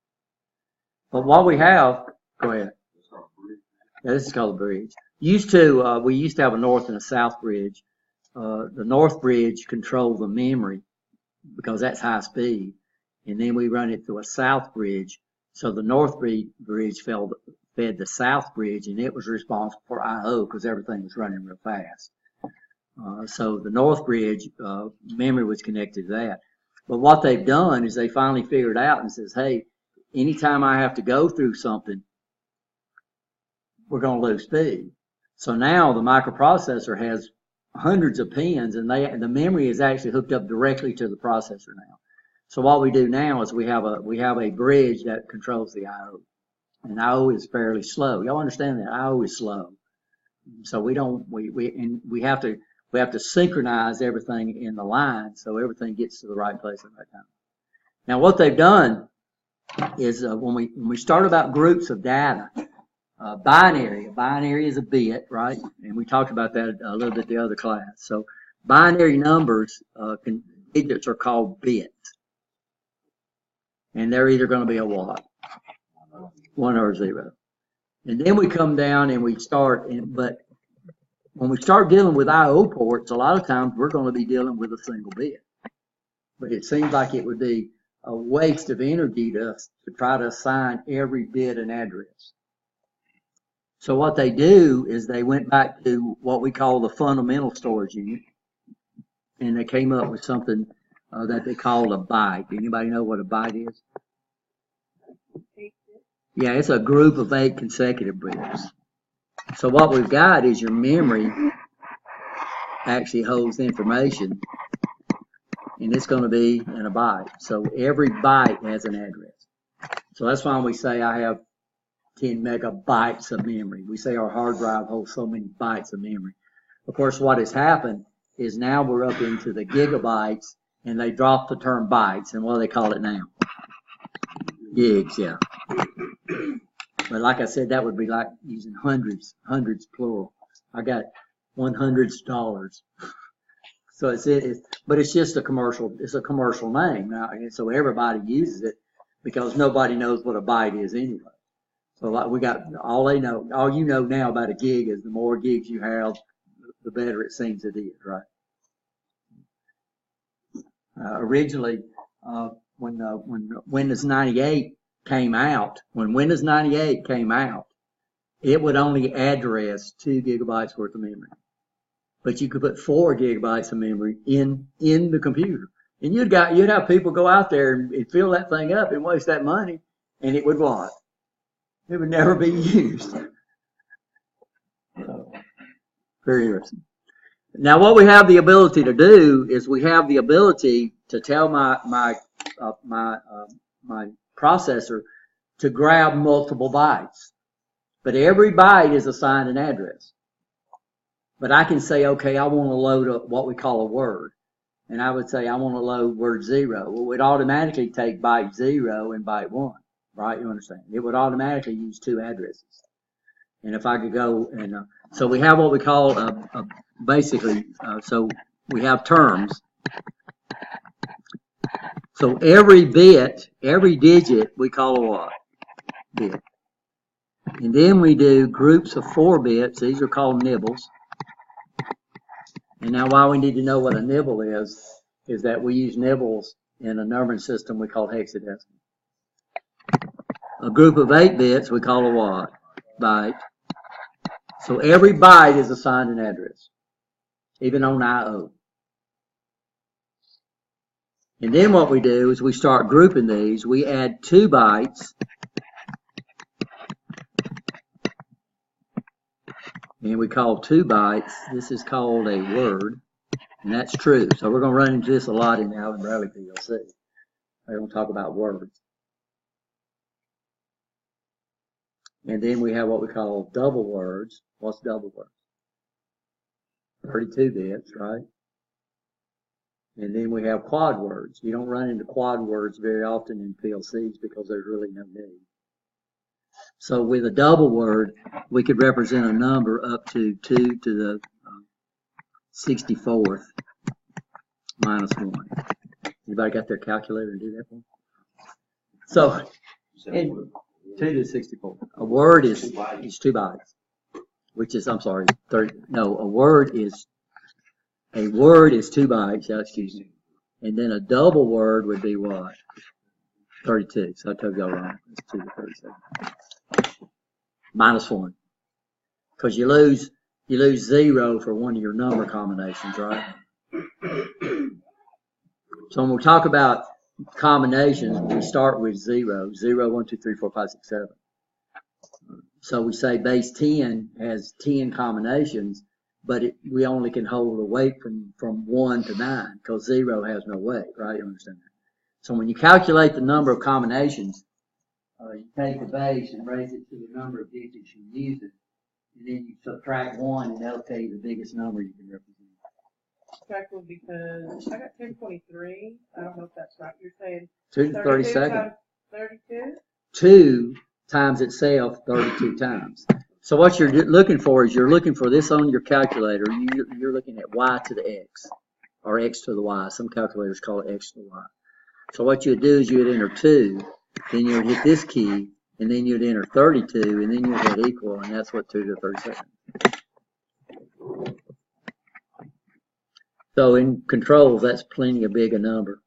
But what we have, go ahead. Yeah, this is called a bridge. We used to have a north and a south bridge. The north bridge controlled the memory because that's high speed. And then we run it through a south bridge. So the north bridge fed the south bridge, and it was responsible for I/O because everything was running real fast. So the north bridge memory was connected to that. But what they've done is they finally figured out and says, hey, anytime I have to go through something, we're going to lose speed. So now the microprocessor has hundreds of pins, and the memory is actually hooked up directly to the processor now. So what we do now is we have a bridge that controls the I/O, and I/O is fairly slow. Y'all understand that I/O is slow, so we have to synchronize everything in the line so everything gets to the right place at the right time. Now what they've done is when we start about groups of data. Binary. A binary is a bit, right? And we talked about that a little bit the other class. So binary numbers, digits are called bits. And they're either going to be a what? 1 or 0. And then we come down and we start, but when we start dealing with I/O ports, a lot of times we're going to be dealing with a single bit. But it seems like it would be a waste of energy to try to assign every bit an address. So what they do is they went back to what we call the fundamental storage unit, and they came up with something that they call a byte. Anybody know what a byte is? Yeah, it's a group of 8 consecutive bits. So what we've got is your memory actually holds information, and it's going to be in a byte. So every byte has an address. So that's why we say I have 10 megabytes of memory. We say our hard drive holds so many bytes of memory. Of course, what has happened is now we're up into the gigabytes, and they dropped the term bytes, and what do they call it now? Gigs, yeah. But like I said, that would be like using hundreds plural. I got $100. So but it's just a commercial name now, and so everybody uses it because nobody knows what a byte is anyway. So like we got all you know now about a gig is the more gigs you have, the better it seems it is, right? Originally, when Windows 98 came out, it would only address 2 gigabytes worth of memory, but you could put 4 gigabytes of memory in the computer, and you'd have people go out there and fill that thing up and waste that money, and it would what? It would never be used. Very interesting. Now, what we have the ability to do is we have the ability to tell my processor to grab multiple bytes, but every byte is assigned an address. But I can say, okay, I want to load what we call a word, and I would say I want to load word 0. Well, it would automatically take byte 0 and byte 1. Right, you understand? It would automatically use 2 addresses. And if I could go and, so we have what we call basically, so we have terms. So every bit, every digit, we call a what? Bit. And then we do groups of 4 bits. These are called nibbles. And now why we need to know what a nibble is that we use nibbles in a numbering system we call hexadecimal. A group of 8 bits we call a what? Byte. So every byte is assigned an address, even on I/O. And then what we do is we start grouping these. We add 2 bytes, and we call 2 bytes. This is called a word, and that's true. So we're going to run into this a lot in the Alvin Bradley PLC. They're going to talk about words. And then we have what we call double words. What's double words? 32 bits, right? And then we have quad words. You don't run into quad words very often in PLCs because there's really no need. So with a double word, we could represent a number up to 2 to the 64th minus 1. Anybody got their calculator and do that one? So, 2 to the 64th. A word is 2 bytes, which is, I'm sorry, 30. No, a word is 2 bytes. Excuse me. And then a double word would be what? 32. So I told y'all wrong. It's 2 to 37. Minus 1. Because you lose 0 for one of your number combinations, right? So when we talk about combinations, we start with 0, 0, 1, 2, 3, 4, 5, 6, 7. So we say base 10 has 10 combinations, but we only can hold a weight from 1 to 9 because 0 has no weight, right? You understand that? So when you calculate the number of combinations, you take the base and raise it to the number of digits you use it, and then you subtract 1, and that'll tell you the biggest number you can represent. Exactly, because I got 1023. I don't know if that's right. You're saying 2 to the 32nd. 32? 2 times itself 32 times. So what you're looking for is you're looking for this on your calculator. You're looking at y to the x, or x to the y. Some calculators call it x to the y. So what you'd do is you'd enter 2, then you'd hit this key, and then you'd enter 32, and then you'd hit equal, and that's what 2 to the 32nd. So in controls, that's plenty of big a number.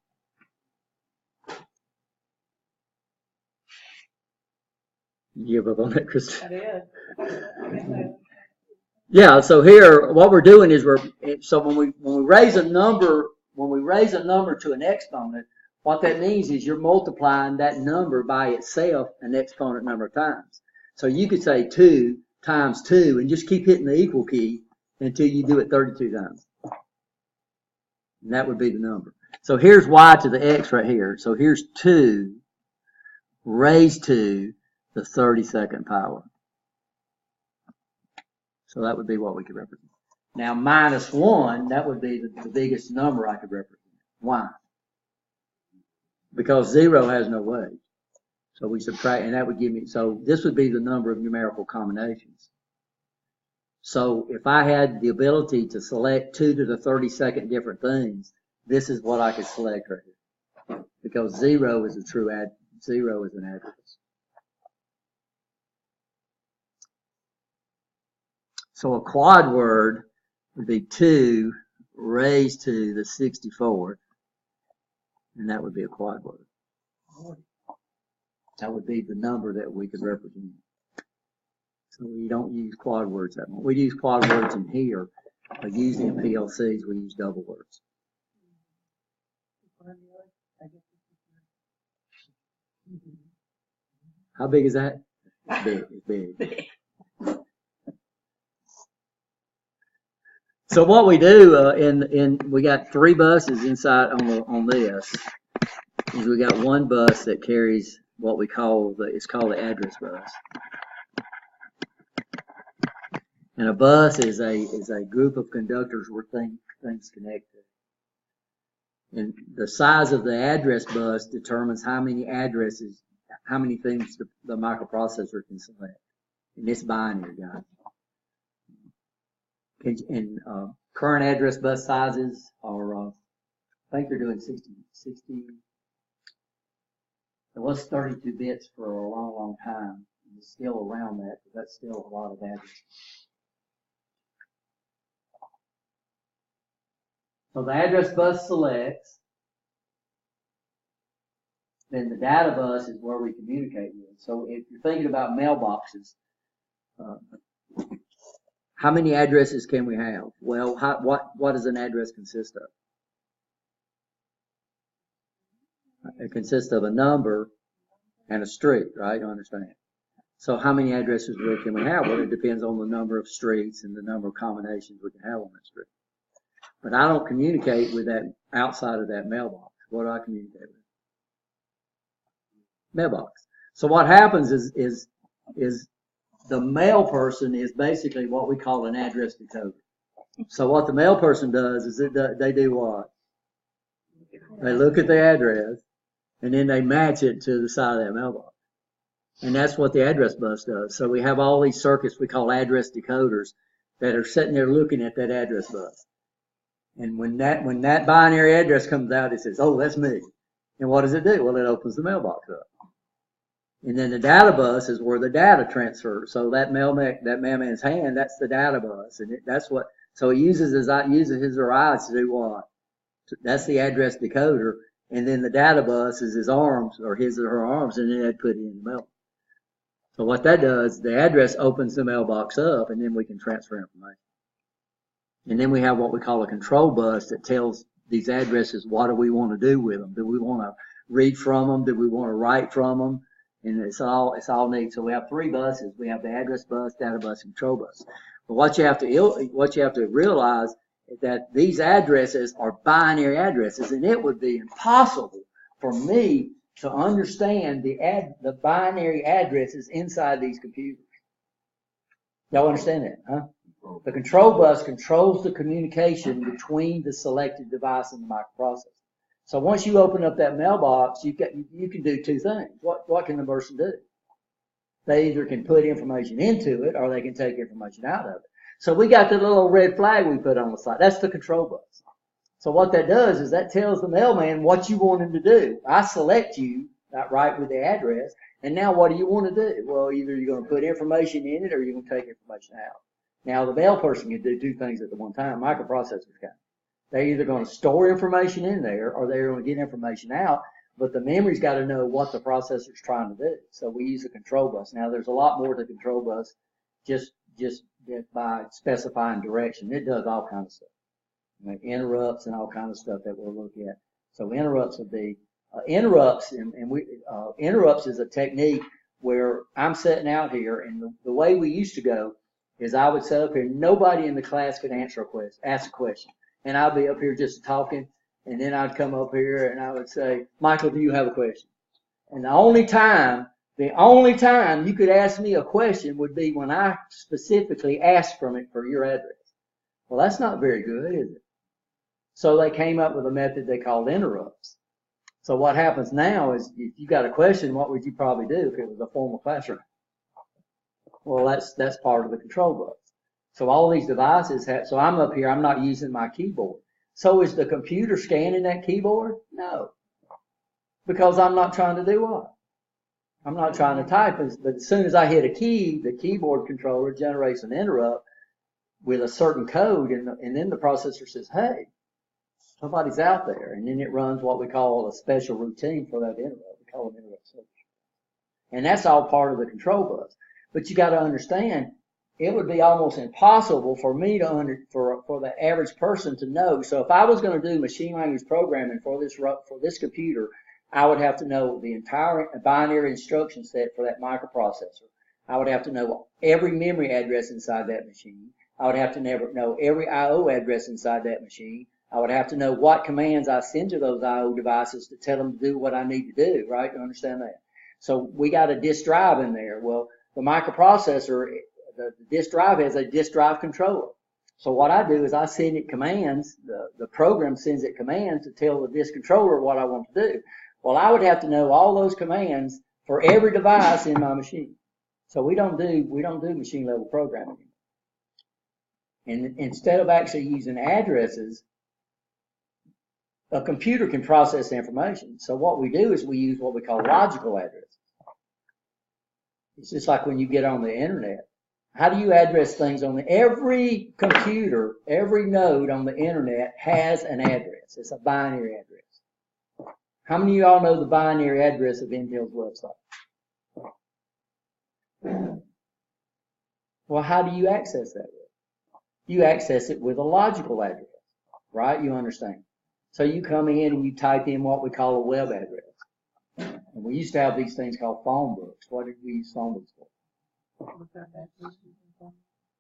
You give up on that, Krista? I did. Yeah. So here, what we're doing is when we raise a number to an exponent, what that means is you're multiplying that number by itself an exponent number of times. So you could say 2 times 2 and just keep hitting the equal key until you do it 32 times. And that would be the number. So here's y to the x right here. So here's 2 raised to the 32nd power. So that would be what we could represent. Now minus 1, that would be the biggest number I could represent. Why? Because 0 has no weight. So we subtract, and that would give me, so this would be the number of numerical combinations. So if I had the ability to select 2 to the 32nd different things, this is what I could select right here. Because 0 is zero is an address. So a quad word would be 2 raised to the 64th, and that would be a quad word. That would be the number that we could represent. So we don't use quad words that much. We use quad words in here, but usually in PLCs we use double words. How big is that? It's big. It's big. So what we do, we got 3 buses inside on this. Is we got one bus that carries what we call it's called the address bus. And a bus is a group of conductors where things connect to. And the size of the address bus determines how many addresses, how many things the microprocessor can select. And it's binary, guys. And current address bus sizes are, I think they're doing 60. It was 32 bits for a long time. It's still around that, but that's still a lot of addresses. So the address bus selects. Then the data bus is where we communicate with. So if you're thinking about mailboxes, how many addresses can we have? Well, what does an address consist of? It consists of a number and a street, right? You understand? So how many addresses really can we have? Well, it depends on the number of streets and the number of combinations we can have on that street. But I don't communicate with that outside of that mailbox. What do I communicate with? Mailbox. So what happens is the mail person is basically what we call an address decoder. So what the mail person does is they do what? They look at the address and then they match it to the side of that mailbox. And that's what the address bus does. So we have all these circuits we call address decoders that are sitting there looking at that address bus. And when that binary address comes out, it says, oh, that's me. And what does it do? Well, it opens the mailbox up. And then the data bus is where the data transfers. So that mailman's hand, that's the data bus. And so he uses his or eyes to do what? That's the address decoder. And then the data bus is his arms or his or her arms, and then they put it in the mail. So what that does, the address opens the mailbox up, and then we can transfer information. And then we have what we call a control bus that tells these addresses, what do we want to do with them? Do we want to read from them? Do we want to write from them? And it's all neat. So we have 3 buses. We have the address bus, data bus, and control bus. But what you have to realize is that these addresses are binary addresses, and it would be impossible for me to understand the binary addresses inside these computers. Y'all understand that, huh? The control bus controls the communication between the selected device and the microprocessor. So once you open up that mailbox, you can do 2 things. What can the person do? They either can put information into it or they can take information out of it. So we got the little red flag we put on the side. That's the control bus. So what that does is that tells the mailman what you want him to do. I select you, right, with the address, and now what do you want to do? Well, either you're going to put information in it or you're going to take information out. Now, the mail person can do 2 things at the one time. Microprocessors can. They're either going to store information in there or they're going to get information out, but the memory's got to know what the processor's trying to do. So we use a control bus. Now, there's a lot more to the control bus just by specifying direction. It does all kinds of stuff. Interrupts and all kinds of stuff that we'll look at. So interrupts would be interrupts, and interrupts is a technique where I'm sitting out here, and the way we used to go is I would sit up here. Nobody in the class could ask a question, and I'd be up here just talking, and then I'd come up here and I would say, "Michael, do you have a question?" And the only time you could ask me a question would be when I specifically asked for your address. Well, that's not very good, is it? So they came up with a method they called interrupts. So what happens now is if you got a question, what would you probably do if it was a formal classroom? Well, that's part of the control bus. So all these devices so I'm up here, I'm not using my keyboard. So is the computer scanning that keyboard? No. Because I'm not trying to do what? I'm not trying to type, but as soon as I hit a key, the keyboard controller generates an interrupt with a certain code, and then the processor says, "Hey, somebody's out there," and then it runs what we call a special routine for that interrupt. We call it interrupt search. And that's all part of the control bus. But you got to understand, it would be almost impossible for me for the average person to know. So if I was going to do machine language programming for this computer, I would have to know the entire binary instruction set for that microprocessor. I would have to know every memory address inside that machine. I would have to know every I/O address inside that machine. I would have to know what commands I send to those I/O devices to tell them to do what I need to do, right? You understand that? So we got a disk drive in there. Well, the microprocessor, the disk drive has a disk drive controller. So what I do is I send it commands, the program sends it commands to tell the disk controller what I want to do. Well, I would have to know all those commands for every device in my machine. So we don't do machine level programming. And instead of actually using addresses, a computer can process information. So what we do is we use what we call logical addresses. It's just like when you get on the internet. How do you address things every computer, every node on the internet has an address. It's a binary address. How many of y'all know the binary address of Intel's website? Well, how do you access that? You access it with a logical address, right? You understand. So you come in and you type in what we call a web address. And we used to have these things called phone books. What did we use phone books for?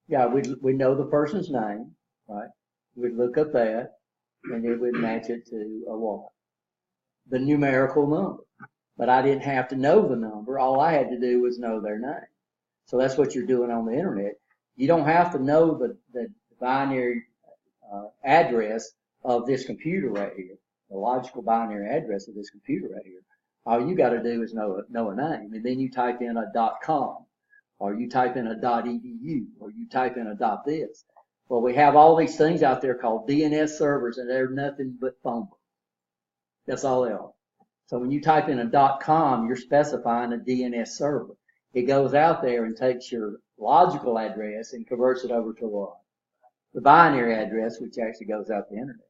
Yeah, we'd know the person's name, right? We'd look up that, and it would match it to a what? The numerical number. But I didn't have to know the number. All I had to do was know their name. So that's what you're doing on the internet. You don't have to know the binary address of this computer right here, the logical binary address of this computer right here. All you got to do is know a name, and then you type in a .com, or you type in a .edu, or you type in a .this. Well, we have all these things out there called DNS servers, and they're nothing but phone books. That's all they are. So when you type in a .com, you're specifying a DNS server. It goes out there and takes your logical address and converts it over to what? The binary address, which actually goes out the internet.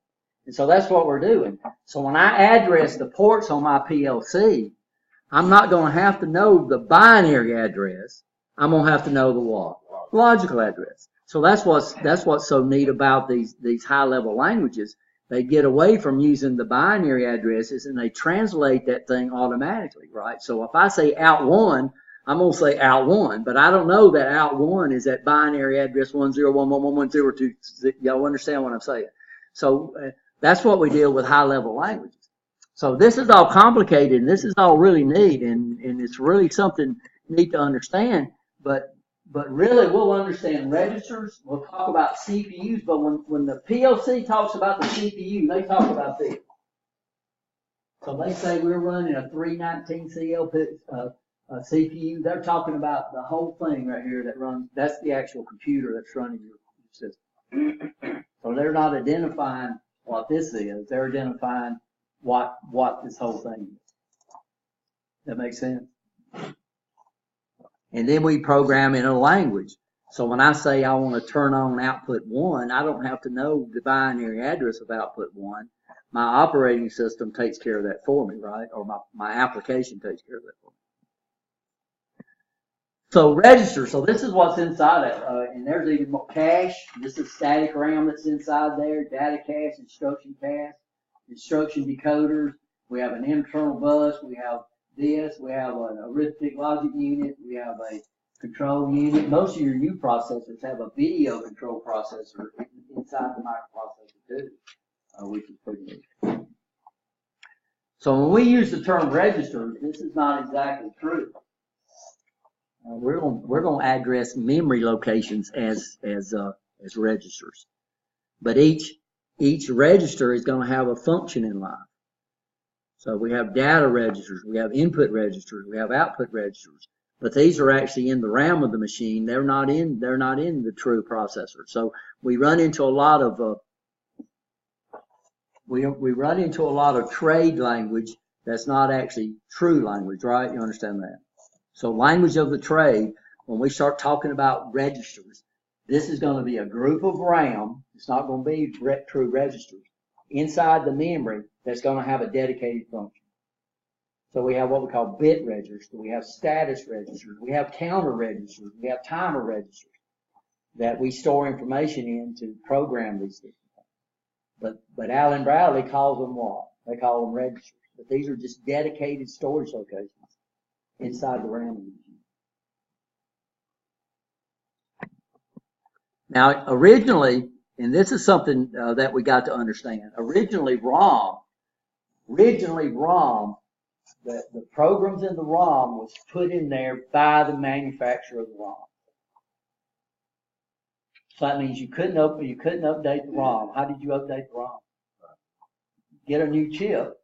And so that's what we're doing. So when I address the ports on my PLC, I'm not going to have to know the binary address. I'm going to have to know the what? Logical address. So that's what's so neat about these high-level languages. they get away from using the binary addresses and they translate that thing automatically, right? So if I say out 1, I'm going to say out 1, but I don't know that out 1 is that binary address 101111026. Y'all understand what I'm saying? So that's what we deal with high-level languages. So this is all complicated, and this is all really neat, and it's really something neat to understand. But really, we'll understand registers. We'll talk about CPUs. But when the PLC talks about the CPU, they talk about this. So they say we're running a 319 CLP CPU. They're talking about the whole thing right here that runs. That's the actual computer that's running your system. So they're not identifying what this is. They're identifying what this whole thing is. That makes sense? And then we program in a language. So when I say I want to turn on output 1, I don't have to know the binary address of output 1. My operating system takes care of that for me, right? Or my application takes care of that for me. So register. So this is what's inside it. And there's even more cache. This is static RAM that's inside there. Data cache, instruction cache, instruction decoders. We have an internal bus. We have this. We have an arithmetic logic unit. We have a control unit. Most of your U processors have a video control processor inside the microprocessor too, which is pretty neat. So when we use the term registers, this is not exactly true. We're going to address memory locations as registers, but each register is going to have a function in life. So we have data registers, we have input registers, we have output registers, but these are actually in the RAM of the machine. They're not in the true processor. So we run into a lot of we run into a lot of trade language that's not actually true language, right? You understand that? So language of the trade, when we start talking about registers, this is going to be a group of RAM. It's not going to be true registers inside the memory that's going to have a dedicated function. So we have what we call bit registers, we have status registers, we have counter registers, we have timer registers that we store information in to program these things. But Allen Bradley calls them what? They call them registers. But these are just dedicated storage locations inside the RAM machine. Now, originally, and this is something that we got to understand. Originally, ROM, the programs in the ROM was put in there by the manufacturer of the ROM. So that means you couldn't update the ROM. How did you update the ROM? Get a new chip.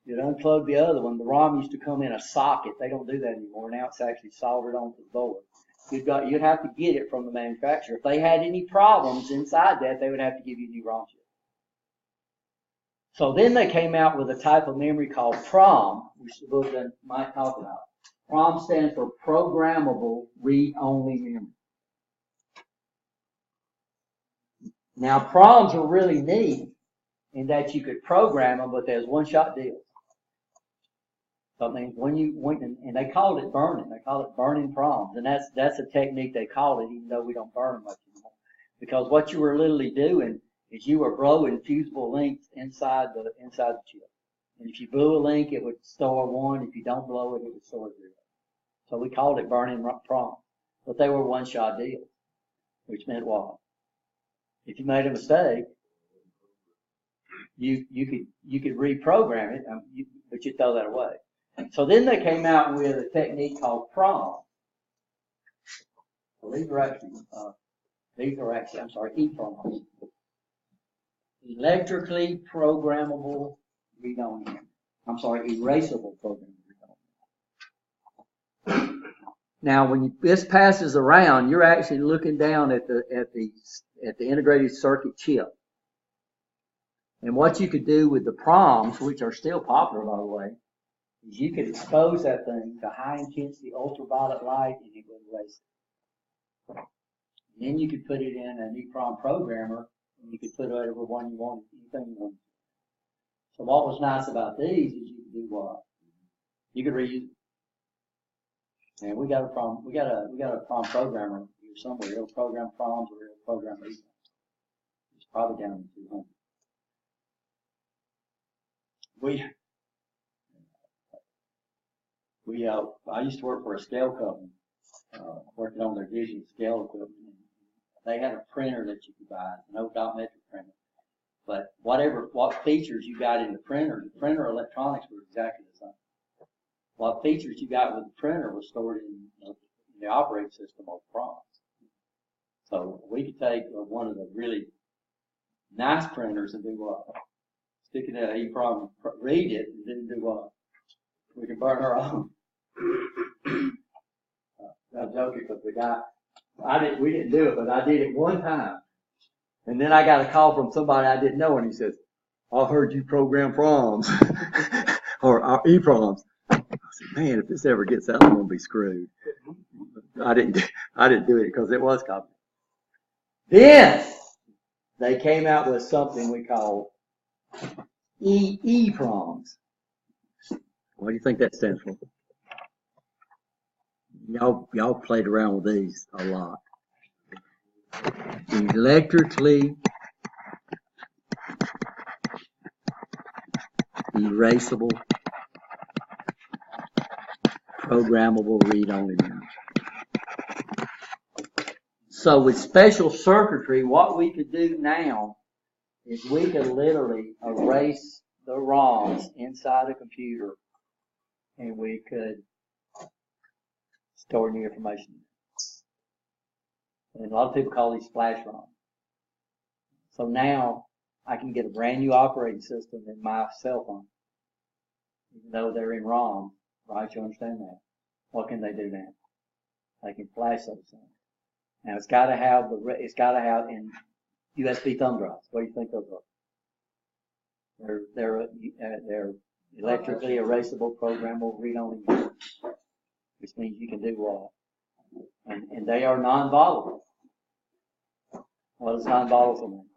You'd unplug the other one. The ROM used to come in a socket. They don't do that anymore. Now it's actually soldered onto the board. You'd have to get it from the manufacturer. If they had any problems inside that, they would have to give you a new ROM chip. So then they came out with a type of memory called PROM, which the book might talk about. PROM stands for Programmable Read-Only Memory. Now, PROMs are really neat in that you could program them, but there's one-shot deals. So it means and they called it burning. They call it burning PROMs, and that's a technique they call it, even though we don't burn much anymore. Because what you were literally doing is you were blowing fusible links inside the chip. And if you blew a link, it would store 1. If you don't blow it, it would store 0. So we called it burning PROMs, but they were one-shot deals, which meant what? If you made a mistake, you could reprogram it, but you throw that away. So then they came out with a technique called PROM. So these are actually EPROMs. Electrically programmable read-only memory. Erasable programmable read-only. Now, when this passes around, you're actually looking down at the integrated circuit chip. And what you could do with the PROMs, which are still popular, by the way, is you could expose that thing to high-intensity ultraviolet light and it would erase it. And then you could put it in an EPROM programmer and you could put whatever one you wanted, anything you wanted. So what was nice about these is you could do what? You could reuse it. And we got a PROM programmer here somewhere. It'll program PROMs or it'll program EPROMs. It's probably down to 200. I used to work for a scale company, working on their digital scale equipment. And they had a printer that you could buy, an old dot metric printer. But what features you got in the printer electronics were exactly the same. What features you got with the printer was stored in the operating system of prompts. So we could take one of the really nice printers and do what? Stick it in an EEPROM, read it, and then do what? We can burn our own. I'm joking because the guy, we didn't do it, but I did it one time. And then I got a call from somebody I didn't know, and he says, I heard you program proms, or EEPROMs. I said, man, if this ever gets out, I'm going to be screwed. I didn't do it because it was complicated. Then they came out with something we call EEPROMs. What do you think that stands for? Y'all played around with these a lot. Electrically erasable, programmable read-only memory. So with special circuitry, what we could do now is we could literally erase the ROMs inside a computer, and we could store new information. And a lot of people call these flash ROMs. So now I can get a brand new operating system in my cell phone, even though they're in ROM, right? You understand that? What can they do now? They can flash those things. Now it's got to have in USB thumb drives. What do you think those are? They're electrically erasable, programmable, read-only memory, which means you can do what? And they are non-volatile. What does non-volatile mean?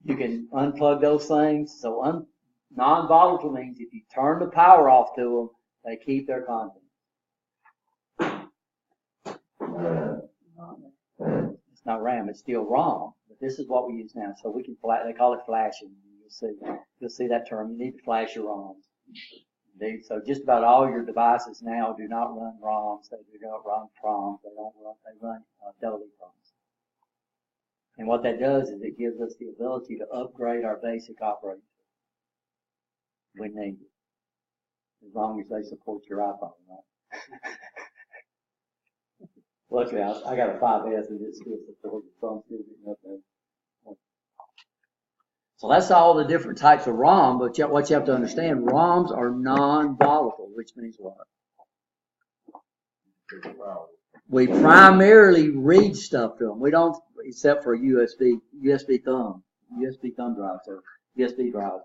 You can unplug those things. So non-volatile means if you turn the power off to them, they keep their content. It's not RAM, it's still ROM. But this is what we use now. So we can they call it flashing. You'll see that term. You need to flash your ROMs. Indeed. So just about all your devices now do not run ROMs. They do not run PROMs. They run double EEPROMs. And what that does is it gives us the ability to upgrade our basic operating system when needed, as long as they support your iPhone, right? Luckily, I got a 5S and it still supports it, so I'm still getting up there. So that's all the different types of ROM, but what you have to understand, ROMs are non-volatile, which means what? We primarily read stuff to them. We don't, except for USB thumb drives or USB drives.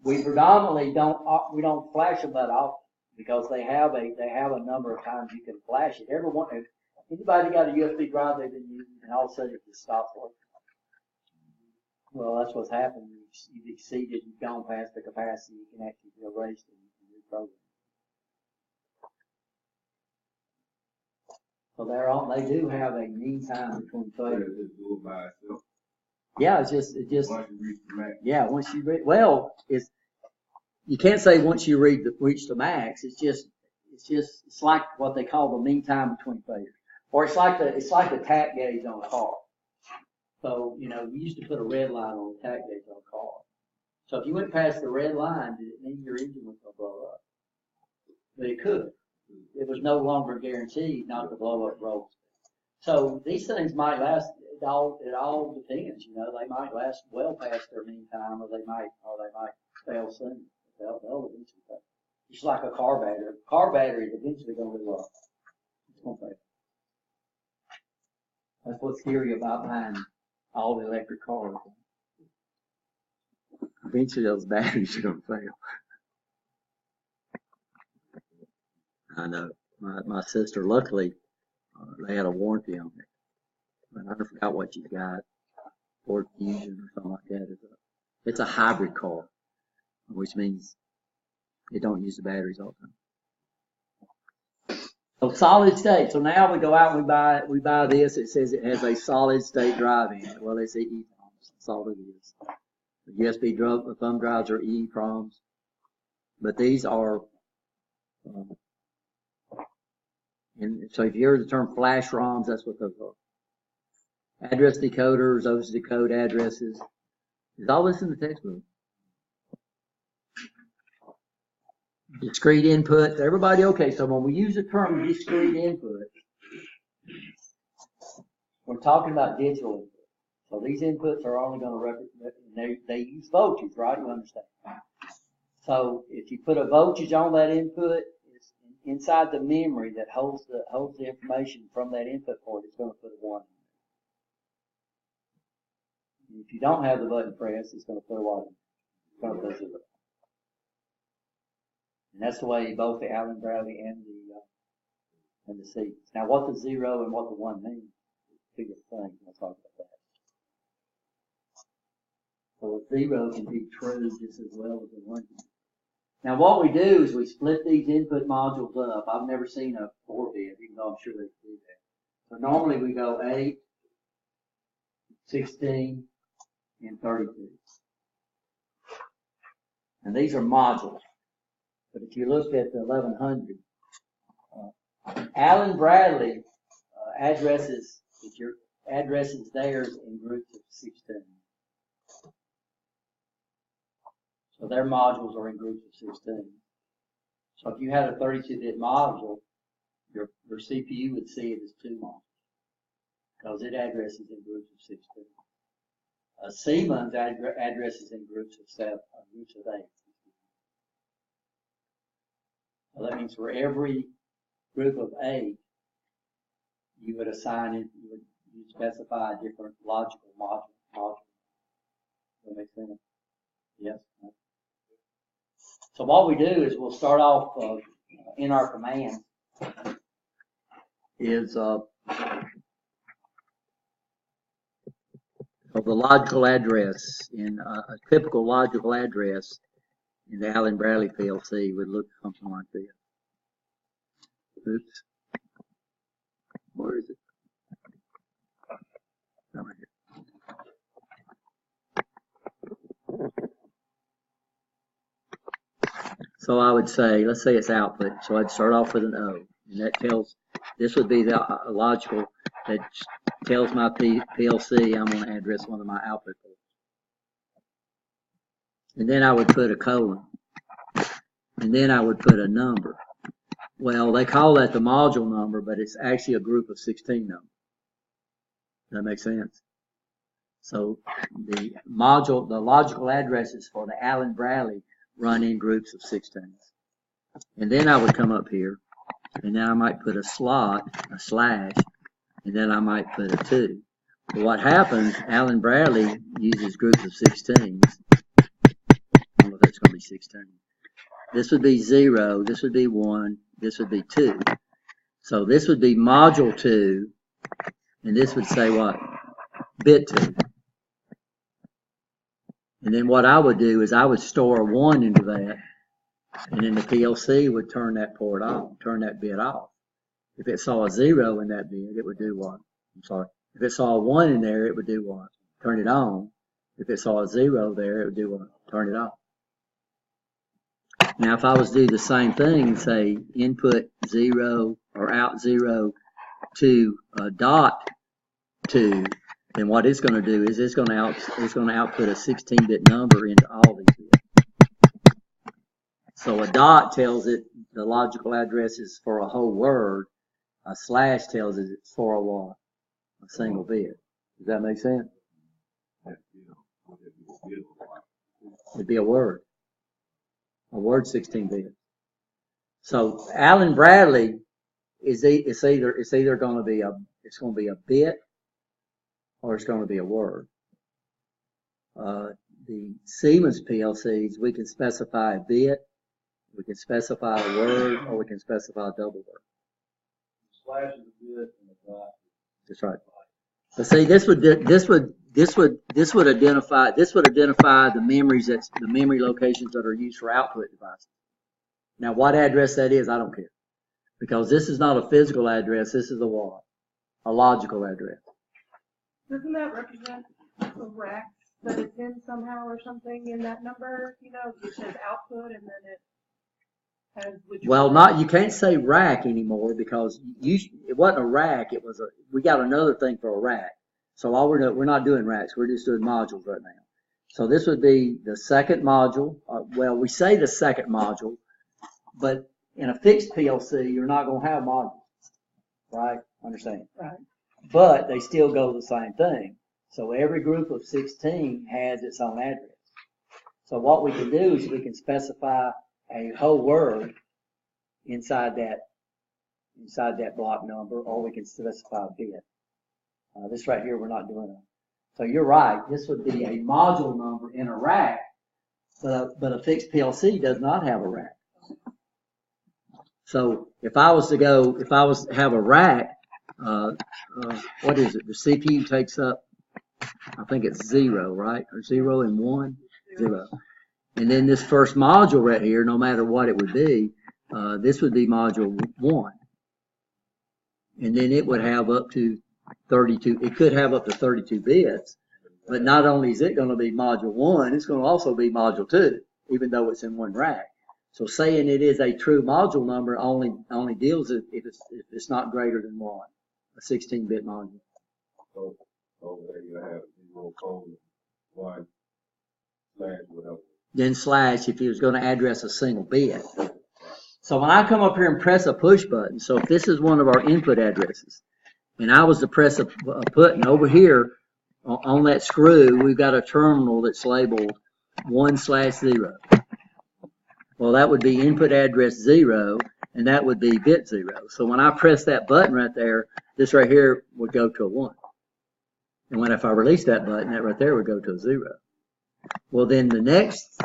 We predominantly don't flash them that often because they have a number of times you can flash it. Anybody got a USB drive they've been using and all of a sudden it just stops working? Well, that's what's happened. You've exceeded, you've gone past the capacity you can actually erase and reprogram. So they do have a mean time between failures. Yeah, it's just yeah. Once you read, you can't say once you reach the max. It's like what they call the mean time between failures, or it's like the tach gauge on a car. So, we used to put a red line on the tach gauge on a car. So if you went past the red line, did it mean your engine was going to blow up? But it could. It was no longer guaranteed not to blow up roll speed. So these things might last, it all depends, they might last well past their mean time, or they might fail soon. They'll eventually fail. It's like a car battery. A car battery is eventually going to blow up. It's going to fail. That's what's scary about buying all the electric cars. Eventually those batteries are going to fail. I know. My sister, luckily, they had a warranty on it. But I forgot what you got. Ford Fusion or something like that. It's a hybrid car, which means it don't use the batteries all the time. So solid state. So now we go out and we buy this. It says it has a solid state drive in it. Well, it's EEPROMs. That's all it is. USB thumb drives are EEPROMs, but these are, and so if you hear the term flash ROMs, that's what those are. Address decoders, those decode addresses. Is all this in the textbook? Discrete input. Everybody okay? So when we use the term discrete input, we're talking about digital input. So these inputs are only going to represent, they use voltage, right? You understand? So if you put a voltage on that input, it's inside the memory that holds the information from that input port, it's going to put a 1 in. If you don't have the button pressed, it's going to put a 1 in. It's going to put 0. And that's the way both the Allen Bradley and the Siemens. Now what the 0 and what the 1 mean, two different things. We'll talk about that. So a 0 can be true just as well as a 1 can be. Now what we do is we split these input modules up. I've never seen a 4-bit, even though I'm sure they do that. So normally we go 8, 16, and 32. And these are modules. But if you look at the 1100, Allen Bradley addresses theirs in groups of 16. So their modules are in groups of 16. So if you had a 32-bit module, your CPU would see it as 2 modules because it addresses in groups of 16. Siemens addresses in groups of 7, groups of 8. So that means for every group of 8, you would assign it, you'd specify a different logical module. Does that make sense? Yes. So what we do is we'll start off in our command is the logical address in a typical logical address in the Allen Bradley PLC would look something like this. Oops. Where is it? Right here. So I would say, let's say it's output. So I'd start off with an O. And that tells, this would be the logical that tells my PLC I'm going to address one of my output ports. And then I would put a colon. And then I would put a number. Well, they call that the module number, but it's actually a group of 16 numbers. Does that make sense? So the logical addresses for the Allen Bradley run in groups of 16. And then I would come up here, and then I might put a slot, a slash, and then I might put a 2. But what happens, Allen Bradley uses groups of 16s. I don't know if that's going to be 16. This would be 0, this would be 1, this would be 2. So this would be module 2, and this would say what? Bit 2. And then what I would do is I would store a 1 into that, and then the PLC would turn that port off, turn that bit off. If it saw a 0 in that bit, it would do what? I'm sorry. If it saw a 1 in there, it would do what? Turn it on. If it saw a 0 there, it would do what? Turn it off. Now, if I was to do the same thing and say input 0 or out 0 to dot 2, then what it's going to do is it's going to output a 16-bit number into all these bits. So a dot tells it the logical address is for a whole word. A slash tells it it's for a what? A single bit. Does that make sense? It'd be a word. A word 16 bits. So Allen Bradley it's either going to be a bit or it's going to be a word. The Siemens PLCs, we can specify a bit, we can specify a word, or we can specify a double word. Slash is a bit and a dot. That's right. But see, this would identify the memory locations that are used for output devices. Now, what address that is, I don't care, because this is not a physical address. This is a what? A logical address. Doesn't that represent the rack? but it's in somehow or something in that number, you know, it says output and then it has which. Well, not, you can't say rack anymore because it wasn't a rack, we got another thing for a rack. So all we're not doing racks, we're just doing modules right now. So this would be the second module. Well, we say the second module, but in a fixed PLC, you're not going to have modules, right? Understand? Right. But they still go the same thing. So every group of 16 has its own address. So what we can do is we can specify a whole word inside that block number, or we can specify a bit. This right here, we're not doing it. So you're right. This would be a module number in a rack, but a fixed PLC does not have a rack. So if I was to have a rack, what is it? The CPU takes up, I think it's 0, right? Or 0 and 1? 0. And then this first module right here, no matter what it would be, this would be module 1. And then it would have up to 32, it could have up to 32 bits, but not only is it going to be module 1, it's going to also be module 2, even though it's in one rack. So saying it is a true module number only deals if it's not greater than 1, a 16-bit module. So there you have 0:1 slash whatever. Then slash if he was going to address a single bit. So when I come up here and press a push button, so if this is one of our input addresses, and I was to press a button over here on that screw, we've got a terminal that's labeled 1/0. Well, that would be input address 0, and that would be bit 0. So when I press that button right there, this right here would go to a 1. And if I release that button, that right there would go to a 0. Well, then the next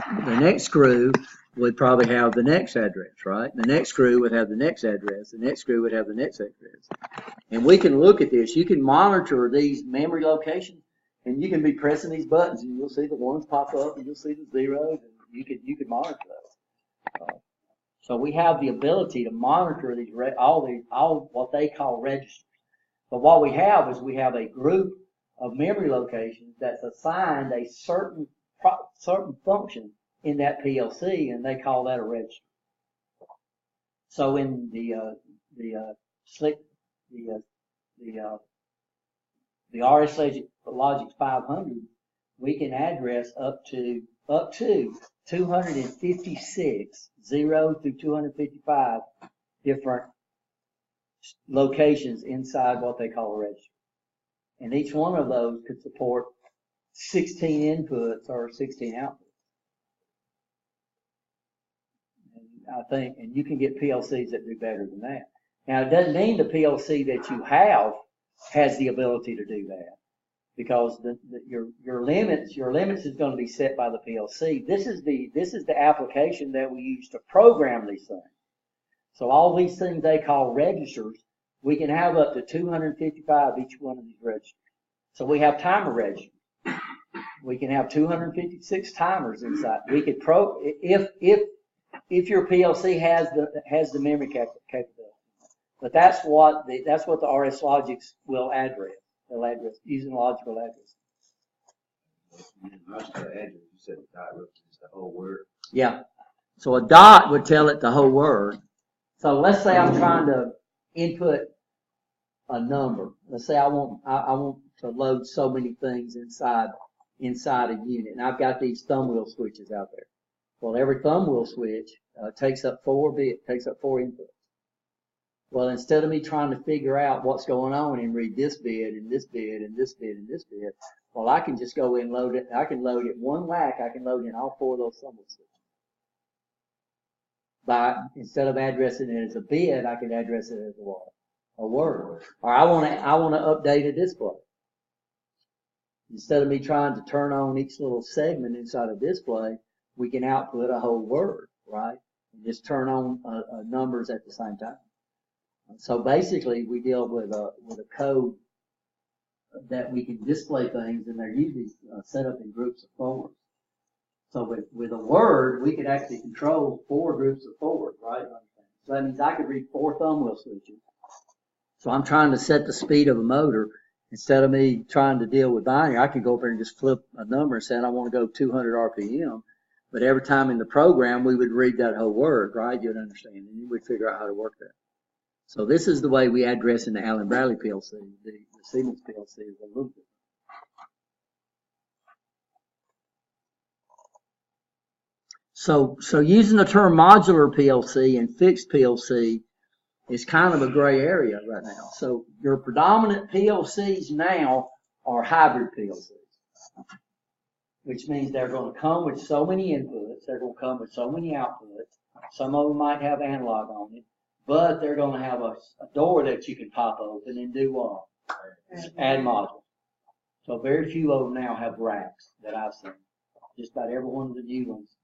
screw would probably have the next address, right? The next screw would have the next address. The next screw would have the next address. And we can look at this. You can monitor these memory locations, and you can be pressing these buttons, and you'll see the 1s pop up, and you'll see the 0s, and you can monitor those. So we have the ability to monitor these all what they call registers. But what we have is we have a group of memory locations that's assigned a certain function in that PLC, and they call that a register. So in the RS Logic 500, we can address up to 256, 0 through 255 different locations inside what they call a register. And each one of those could support 16 inputs or 16 outputs. And you can get PLCs that do better than that. Now, it doesn't mean the PLC that you have has the ability to do that, because your limits is going to be set by the PLC. This is the application that we use to program these things. So all these things they call registers, we can have up to 255 each one of these registers. So we have timer registers. We can have 256 timers inside. We could if your PLC has the memory capability. But that's what the RS Logics will address. They'll address using logical address. You said the dot represents the whole word. Yeah. So a dot would tell it the whole word. So let's say I'm trying to input a number. Let's say I want to load so many things inside a unit, and I've got these thumb wheel switches out there. Well, every thumb wheel switch takes up 4 inputs. Well, instead of me trying to figure out what's going on and read this bit and this bit and this bit and this bit, well, I can just go in and load it. I can load it one whack. I can load in all 4 of those thumb wheel switches. Instead of addressing it as a bit, I can address it as a word. Or I want to update a display. Instead of me trying to turn on each little segment inside a display, we can output a whole word, right? And just turn on numbers at the same time. So basically, we deal with a code that we can display things, and they're usually set up in groups of 4. So with a word, we could actually control 4 groups of 4, right? So that means I could read 4 thumb wheel switches. So I'm trying to set the speed of a motor, Instead of me trying to deal with binary, I could go over and just flip a number and say, I want to go 200 RPM. But every time in the program, we would read that whole word, right? You'd understand, and we'd figure out how to work that. So this is the way we address in the Allen Bradley PLC. The Siemens PLC is a little bit. So using the term modular PLC and fixed PLC is kind of a gray area right now. So your predominant PLCs now are hybrid PLCs, which means they're going to come with so many inputs, they're going to come with so many outputs. Some of them might have analog on it, but they're going to have a door that you can pop open and do what? Add modules. So very few of them now have racks that I've seen. Just about every one of the new ones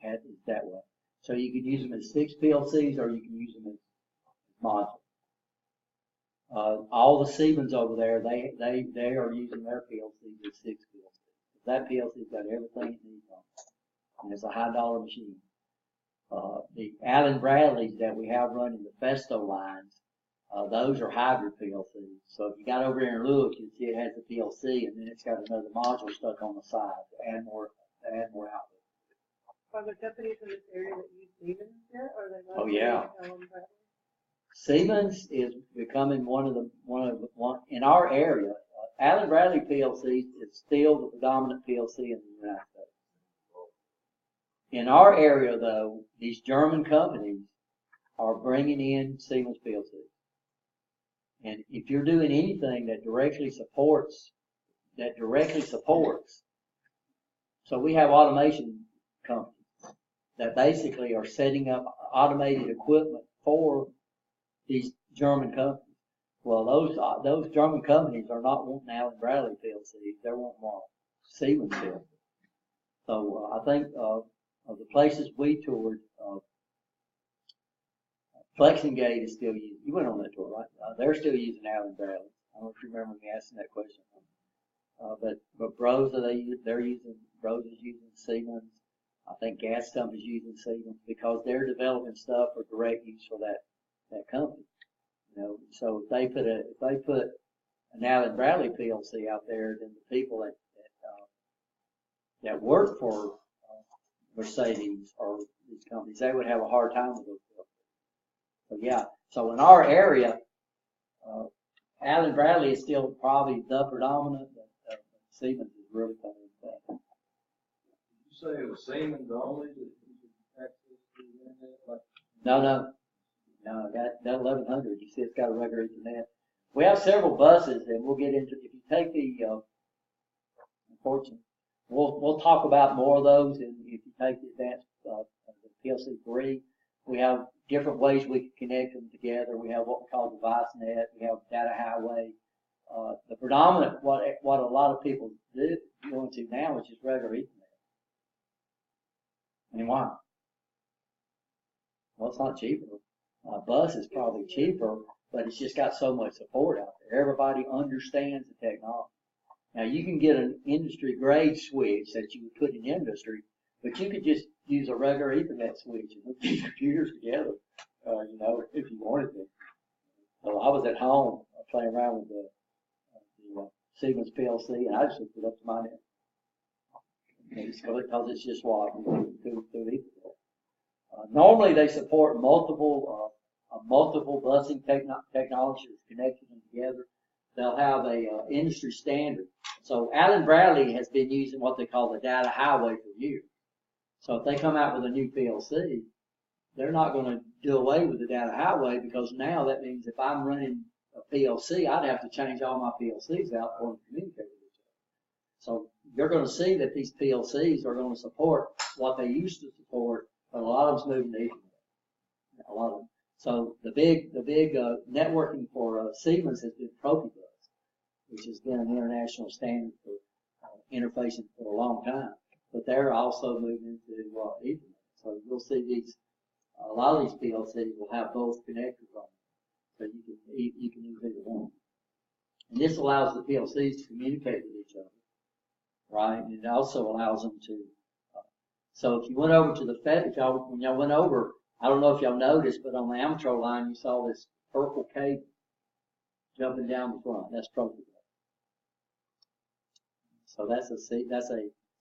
is that way. So you can use them as fixed PLCs or you can use them as modules. All the Siemens over there, they are using their PLCs as fixed PLCs. That PLC's got everything it needs on it. And it's a high dollar machine. The Allen Bradleys that we have running the Festo lines, those are hybrid PLCs. So if you got over there and look, you see it has the PLC and then it's got another module stuck on the side to add more output. Are there companies in this area that use Siemens yet? Or are they not? Oh yeah. Siemens is becoming one in our area. Allen Bradley PLC is still the predominant PLC in the United States. In our area, though, these German companies are bringing in Siemens PLC. And if you're doing anything that directly supports, so we have automation companies that basically are setting up automated equipment for these German companies. Well, those German companies are not wanting Allen Bradley PLCs; they're wanting more Siemens PLCs. So I think of the places we toured, Flexingate is still using. You went on that tour, right? They're still using Allen Bradley. I don't know if you remember me asking that question. But Bros, Bros is using Siemens. I think Gas Company's using Siemens because they're developing stuff for direct use for that company. You know, so if they put an Allen Bradley PLC out there, then the people that work for Mercedes or these companies, they would have a hard time with those PLCs. So yeah, so in our area, Allen Bradley is still probably the predominant, but Siemens is really coming back. Did you say it was Siemens only that you could access to the internet? No, that 1100, you see it's got a regular Ethernet. We have several buses, and we'll get into, if you take the, unfortunately, we'll talk about more of those, and if you take the advanced, the PLC3, we have different ways we can connect them together. We have what we call device net, we have data highway. The predominant, what a lot of people do go into now is just regular Ethernet. And why? Well, it's not cheaper. Bus is probably cheaper, but it's just got so much support out there. Everybody understands the technology. Now, you can get an industry grade switch that you would put in industry, but you could just use a regular Ethernet switch and hook these computers together, if you wanted to. So I was at home playing around with the Siemens PLC, and I just hooked it up to my net. Because it's just what through Ethernet. Normally, they support multiple busing technologies connecting them together. They'll have a industry standard. So Allen Bradley has been using what they call the data highway for years. So if they come out with a new PLC, they're not going to do away with the data highway because now that means if I'm running a PLC, I'd have to change all my PLCs out for them to communicate with each other. So you're going to see that these PLCs are going to support what they used to support, but a lot of them's moving to Ethernet. A lot of them. So the big networking for Siemens has been Profibus, which has been an international standard for interfacing for a long time. But they're also moving into Ethernet. So you'll see a lot of these PLCs will have both connectors on them. So you can use either one. And this allows the PLCs to communicate with each other, right? And it also allows them to. So if you went over to when y'all went over, I don't know if y'all noticed, but on the Amatro line, you saw this purple cable jumping down the front. That's Profibus. So that's a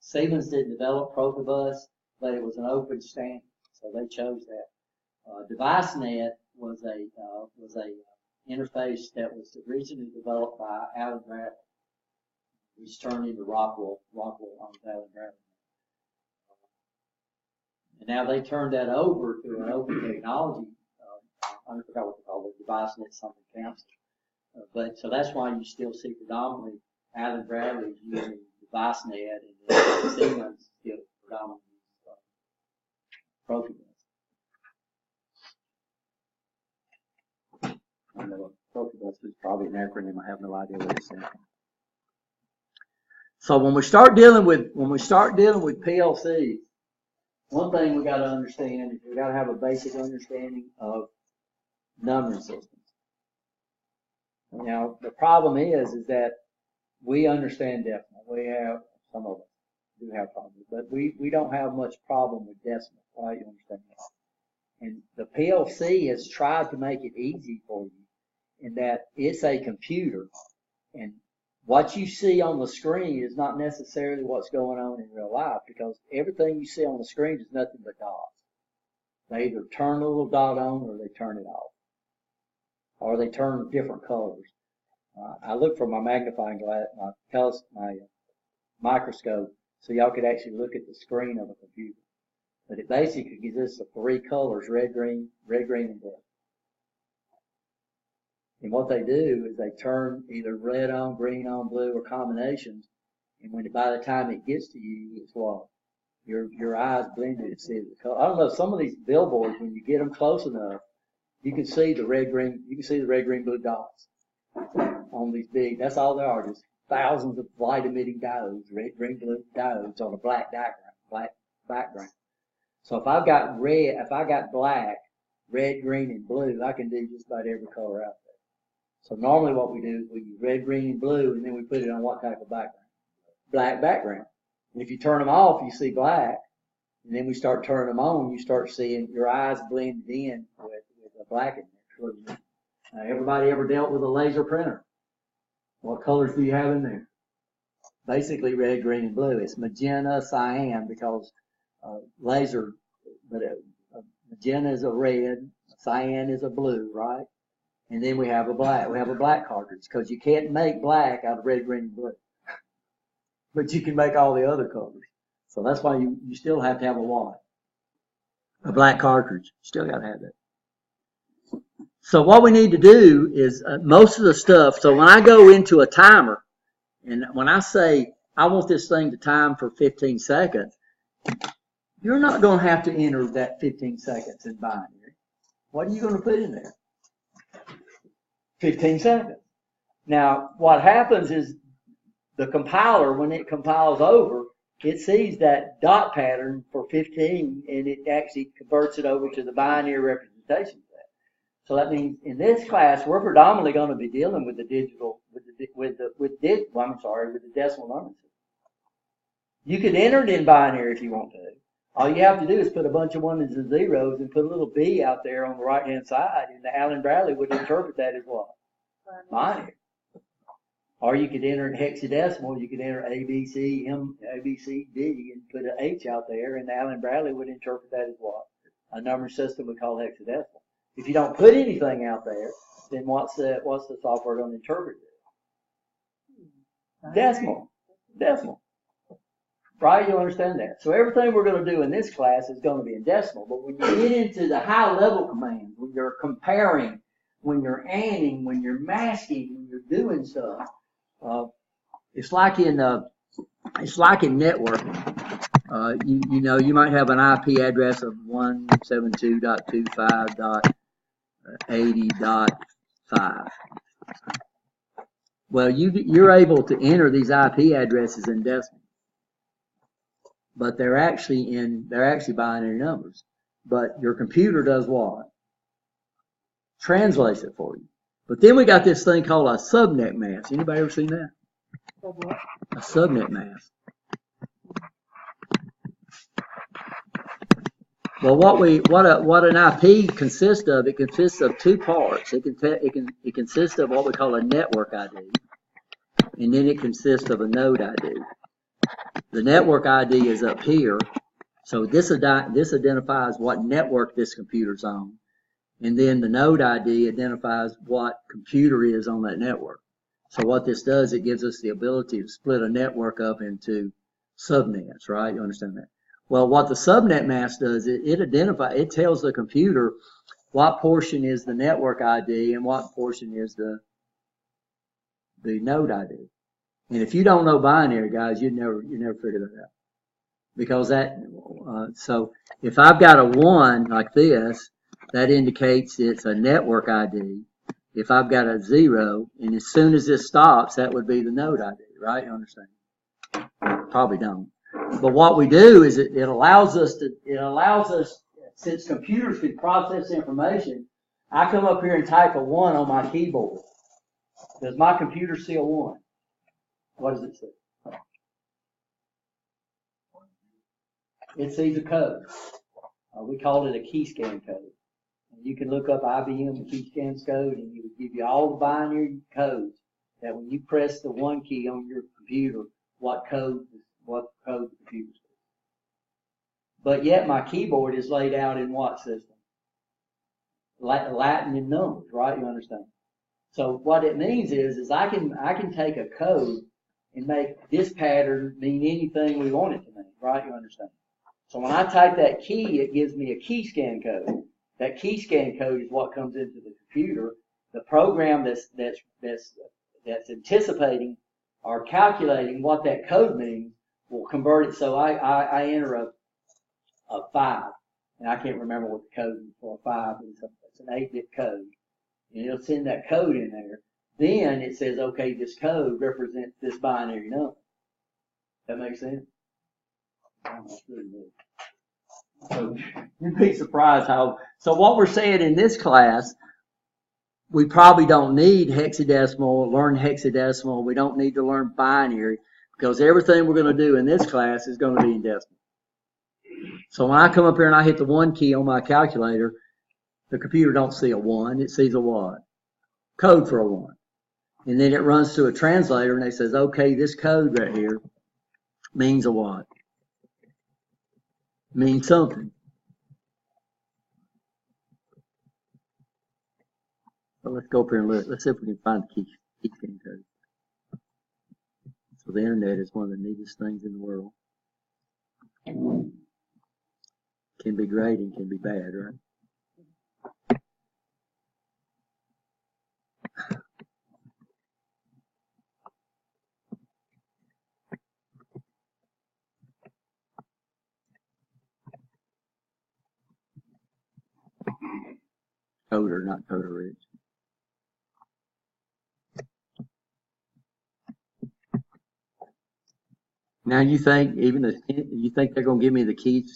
Siemens didn't develop Profibus, but it was an open standard, so they chose that. DeviceNet was a interface that was originally developed by Alan Bradley, which turned into Rockwell owns Alan Bradley. And now they turned that over to an open technology, I forgot what they call it, DeviceNet something council. But so that's why you still see predominantly Alan Bradley using DeviceNet, and then Siemens still predominantly Profibus. I know Profibus is probably an acronym. I have no idea what it stands for. So when we start dealing with PLCs, one thing we got to understand is we got to have a basic understanding of numbering systems. Now the problem is that we understand decimal. We have, some of us do have problems, but we don't have much problem with decimal. Right? You understand that? And the PLC has tried to make it easy for you in that it's a computer, and what you see on the screen is not necessarily what's going on in real life, because everything you see on the screen is nothing but dots. They either turn a little dot on or they turn it off, or they turn different colors. I look for my magnifying glass, my microscope, so y'all could actually look at the screen of a computer. But it basically consists of 3 colors: red, green, and blue. And what they do is they turn either red on, green on, blue, or combinations. And by the time it gets to you, it's what? Your eyes blended and see the color. I don't know, some of these billboards, when you get them close enough, you can see the red, green, blue dots on these big, that's all they are, just thousands of light emitting diodes, red, green, blue diodes on a black background. So if I've got black, red, green, and blue, I can do just about every color out there. So normally what we do is we use red, green, and blue, and then we put it on what type of background? Black background. And if you turn them off, you see black. And then we start turning them on, you start seeing your eyes blended in with the black in there. Everybody ever dealt with a laser printer? What colors do you have in there? Basically red, green, and blue. It's magenta, cyan, because magenta is a red, cyan is a blue, right? And then we have a black. We have a black cartridge, because you can't make black out of red, green, and blue. But you can make all the other colors. So that's why you still have to have a black cartridge. You still got to have that. So what we need to do is most of the stuff. So when I go into a timer, and when I say I want this thing to time for 15 seconds, you're not going to have to enter that 15 seconds in binary. What are you going to put in there? 15 seconds. Now, what happens is the compiler, when it compiles over, it sees that dot pattern for 15, and it actually converts it over to the binary representation of that. So that means in this class, we're predominantly going to be dealing with the decimal numbering system. You could enter it in binary if you want to. All you have to do is put a bunch of ones and zeros and put a little B out there on the right-hand side, and the Alan Bradley would interpret that as what? Binary. Or you could enter in hexadecimal. You could enter A, B, C, D, and put an H out there, and the Alan Bradley would interpret that as what? A number system we call hexadecimal. If you don't put anything out there, then what's the software going to interpret it? Decimal. Right? You'll understand that. So everything we're going to do in this class is going to be in decimal. But when you get into the high-level commands, when you're comparing, when you're anding, when you're masking, when you're doing stuff, it's like in networking. You might have an IP address of 172.25.80.5. Well, you're able to enter these IP addresses in decimal, but they're actually binary numbers. But your computer does what? Translates it for you. But then we got this thing called a subnet mask. Anybody ever seen that? A subnet mask. Well, what an IP consists of? It consists of 2 parts. It consists of what we call a network ID, and then it consists of a node ID. The network ID is up here. So this identifies what network this computer's on. And then the node ID identifies what computer is on that network. So what this does, it gives us the ability to split a network up into subnets, right? You understand that? Well, what the subnet mask does, it tells the computer what portion is the network ID and what portion is the node ID. And if you don't know binary, guys, you never figure that out. Because so if I've got a 1 like this, that indicates it's a network ID. If I've got a 0, and as soon as this stops, that would be the node ID, right? You understand? Probably don't. But what we do is it allows us, since computers can process information, I come up here and type a 1 on my keyboard. Does my computer see a 1? What does it see? It sees a code. We call it a key scan code. And you can look up IBM key scans code, and it will give you all the binary codes that when you press the 1 key on your computer, what code the computer says. But yet my keyboard is laid out in what system? Latin and numbers, right? You understand? So what it means is I can take a code and make this pattern mean anything we want it to mean, right? You understand? So when I type that key, it gives me a key scan code. That key scan code is what comes into the computer. The program that's anticipating or calculating what that code means will convert it. So I enter a 5, and I can't remember what the code is for a 5, but it's an 8-bit code. And it'll send that code in there. Then it says, okay, this code represents this binary number. That makes sense? So you'd be surprised how. So what we're saying in this class, we probably don't need hexadecimal, learn hexadecimal. We don't need to learn binary, because everything we're going to do in this class is going to be in decimal. So when I come up here and I hit the 1 key on my calculator, the computer don't see a 1, it sees a what? Code for a 1. And then it runs to a translator and it says, okay, this code right here means a what? Means something. So let's go up here and look. Let's see if we can find the key scan code. So the internet is one of the neatest things in the world. Can be great and can be bad, right? Coder, not coder rich. Now you think they're going to give me the key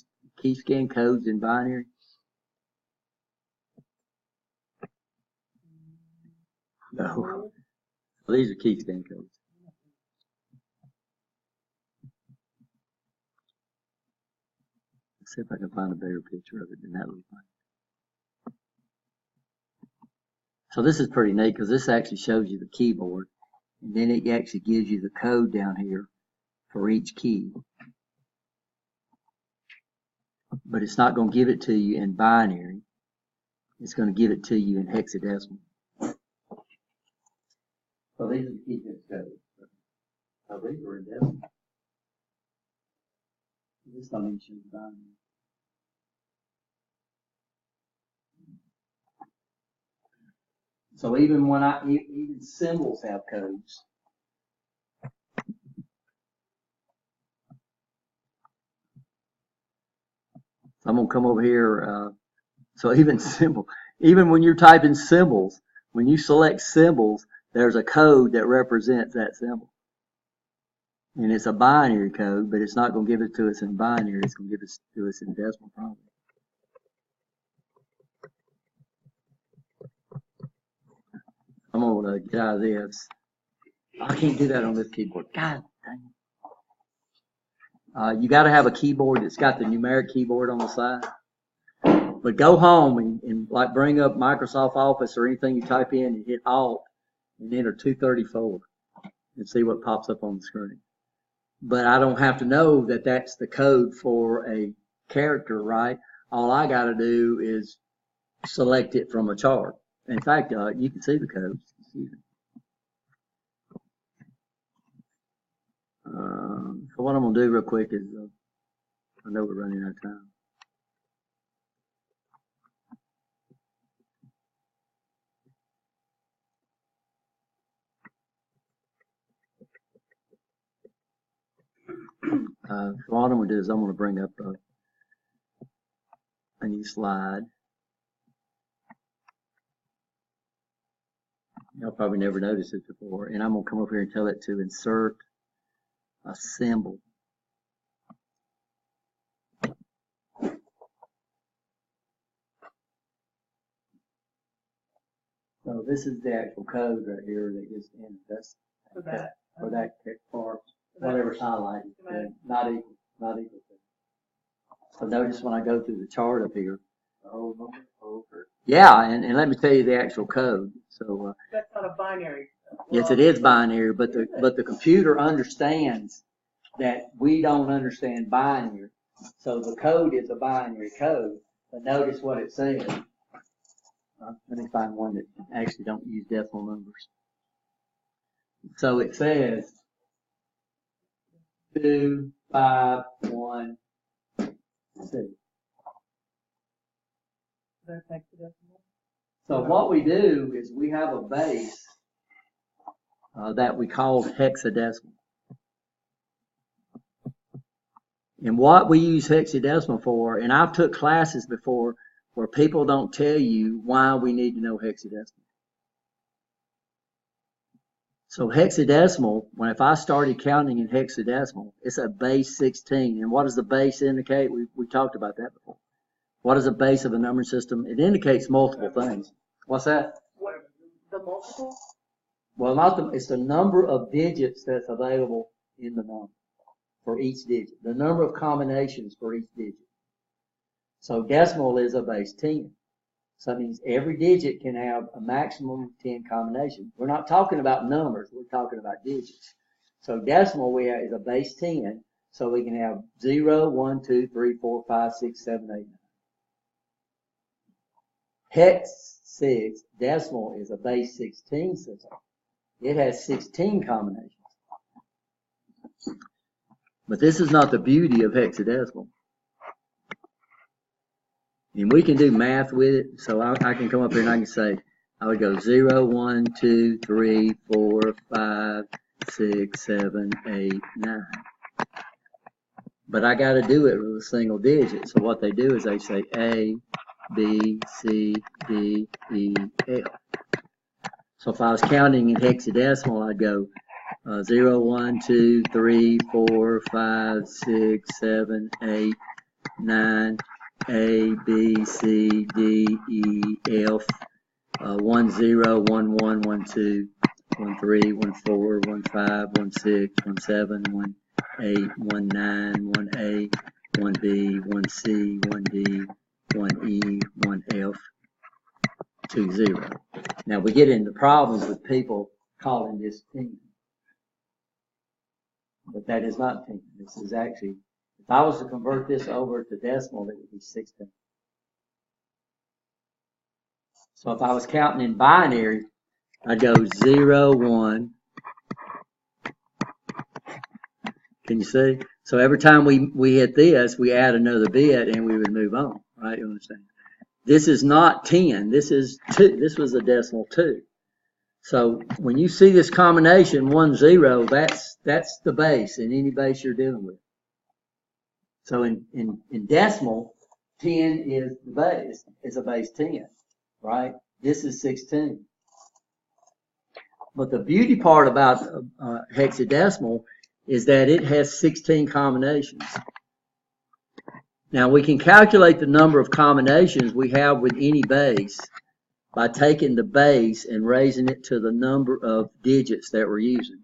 scan codes in binary? No. Well, these are key scan codes. Let's see if I can find a better picture of it than that looks like. So this is pretty neat because this actually shows you the keyboard, and then it actually gives you the code down here for each key. But it's not going to give it to you in binary. It's going to give it to you in hexadecimal. So these are the key codes. So these are in decimal. This don't even show the binary. So even even symbols have codes. So I'm gonna come over here. So even when you're typing symbols, when you select symbols, there's a code that represents that symbol. And it's a binary code, but it's not going to give it to us in binary. It's going to give it to us in decimal probably. I'm going to get out of this. I can't do that on this keyboard. God dang it. You got to have a keyboard that's got the numeric keyboard on the side. But go home and like bring up Microsoft Office or anything you type in and hit Alt and enter 234 and see what pops up on the screen. but I don't have to know that that's the code for a character, right? All I got to do is select it from a chart. In fact, you can see the codes. So what I'm going to do real quick is, I know we're running out of time. So what I'm going to do is I'm going to bring up a new slide. Y'all probably never noticed it before. And I'm going to come up here and tell it to insert a symbol. So this is the actual code right here that gets in. That's For that. for that part, whatever's highlighted, not equal to. So notice when I go through the chart up here, the whole number over. Yeah, and let me tell you the actual code. So That's not a binary. yes, it is binary, but the computer understands that we don't understand binary. So the code is a binary code. But notice what it says. Let me find one that actually don't use decimal numbers. So it says 2, 5, 1, 2. That's hexadecimal. So what we do is we have a base that we call hexadecimal. And what we use hexadecimal for, and I've took classes before where people don't tell you why we need to know hexadecimal. So hexadecimal, if I started counting in hexadecimal, it's a base 16. And what does the base indicate? We talked about that before. What is the base of a numbering system? It indicates multiple things. What's that? What, the multiple? Well, it's the number of digits that's available in the number for each digit. The number of combinations for each digit. So decimal is a base 10. So that means every digit can have a maximum of 10 combinations. We're not talking about numbers, we're talking about digits. So decimal is a base 10, so we can have 0, 1, 2, 3, 4, 5, 6, 7, 8, 9. Hex 6, decimal is a base 16 system. It has 16 combinations. But this is not the beauty of hexadecimal. And we can do math with it, so I can come up here and I can say, I would go 0, 1, 2, 3, 4, 5, 6, 7, 8, 9. But I got to do it with a single digit. So what they do is they say A, B, C, D, E, F. So if I was counting in hexadecimal, I'd go 0, 1, 2, 3, 4, 5, 6, 7, 8, 9, A, B, C, D, E, F, 1, 0, 1, 1, 1, 2, 1, 3, 1, 4, 1, 5, 1, 6, 1, 7, 1, 8, 1, 9, 1, A, 1, B, 1, C, 1, D, 1, E, 1, F, 2, 0. Now we get into problems with people calling this 10. But that is not 10. This is actually, if I was to convert this over to decimal, it would be 16. So if I was counting in binary, I'd go 0, 1. Can you see? So every time we hit this, we add another bit and we would move on, right? You understand? This is not 10. This is 2. This was a decimal 2. So when you see this combination 1, 0, that's the base in any base you're dealing with. So in decimal, 10 is the base. It's a base 10, right? This is 16. But the beauty part about hexadecimal is that it has 16 combinations. Now we can calculate the number of combinations we have with any base by taking the base and raising it to the number of digits that we're using.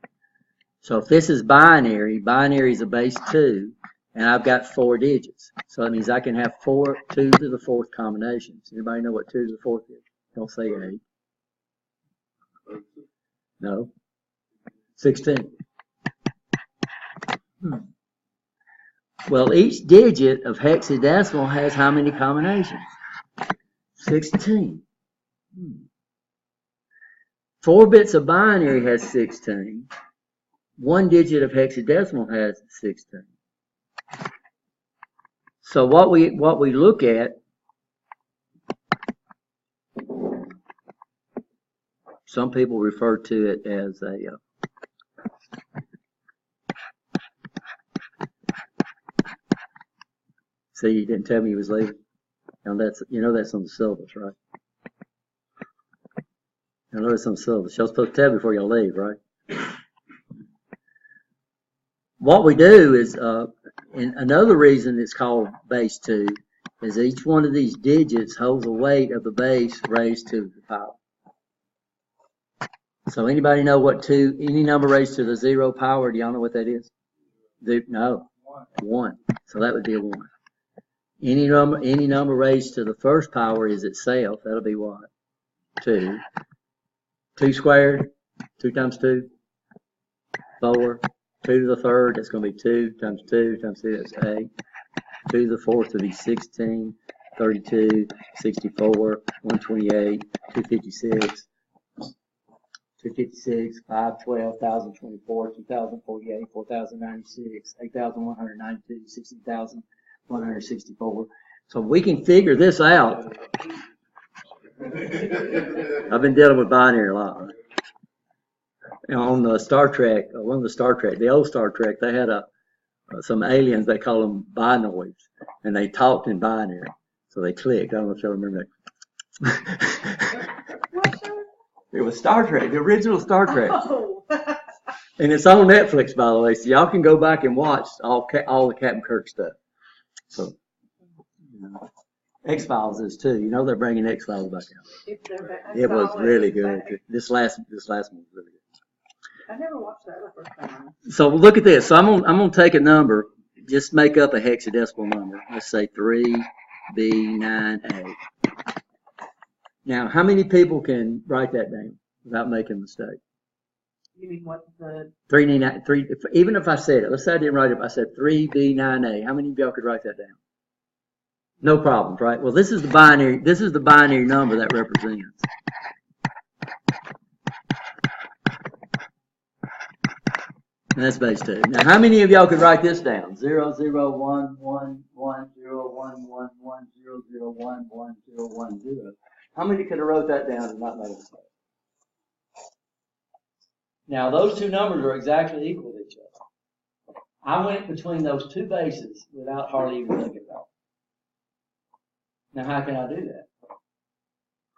So if this is binary, binary is a base 2, and I've got 4 digits. So that means I can have 2 to the 4th combinations. Anybody know what 2 to the 4th is? Don't say 8. No. 16. Well, each digit of hexadecimal has how many combinations? 16. 4 bits of binary has 16. 1 digit of hexadecimal has 16. So what we look at, some people refer to it as a see, you didn't tell me you was leaving. Now that's on the syllabus, right? I know that's on the syllabus. Y'all supposed to tell me before y'all leave, right? What we do is, and another reason it's called base 2 is each one of these digits holds the weight of the base raised to the power. So anybody know what any number raised to the 0 power, do y'all know what that is? No, 1. So that would be a 1. Any number raised to the first power is itself. That'll be what? 2. 2 squared, 2 times 2, 4. 2 to the third, that's going to be 2 times 2 times 2, that's 8. 2 to the fourth would be 16, 32, 64, 128, 256, 256, 512, 1024, 2048, 4096, 8192, 60,164. So we can figure this out. I've been dealing with binary a lot. On the Star Trek, one of the Star Trek, the old Star Trek, they had some aliens, they call them binoids, and they talked in binary. So they clicked. I don't know if y'all remember that. It was Star Trek, the original Star Trek. Oh. And it's on Netflix, by the way, so y'all can go back and watch all the Captain Kirk stuff. So, X-Files is too. You know they're bringing X-Files back out. It was really good. This last one was really good. I never watched that the first time. So look at this. So I'm gonna take a number, just make up a hexadecimal number. Let's say 3B9A. Now, how many people can write that down without making a mistake? You mean what the 3, even if I said it, let's say I didn't write it, I said 3B9A. How many of y'all could write that down? No problems, right? Well, this is the binary number that represents. And that's base 2. Now, how many of y'all could write this down? 0, 0, 1, 1, 1, 0, 1, 1, 1, 0, 0, 1, 1, 0, 1, 0. How many could have wrote that down and not made a mistake? Now, those two numbers are exactly equal to each other. I went between those two bases without hardly even thinking about it. Now, how can I do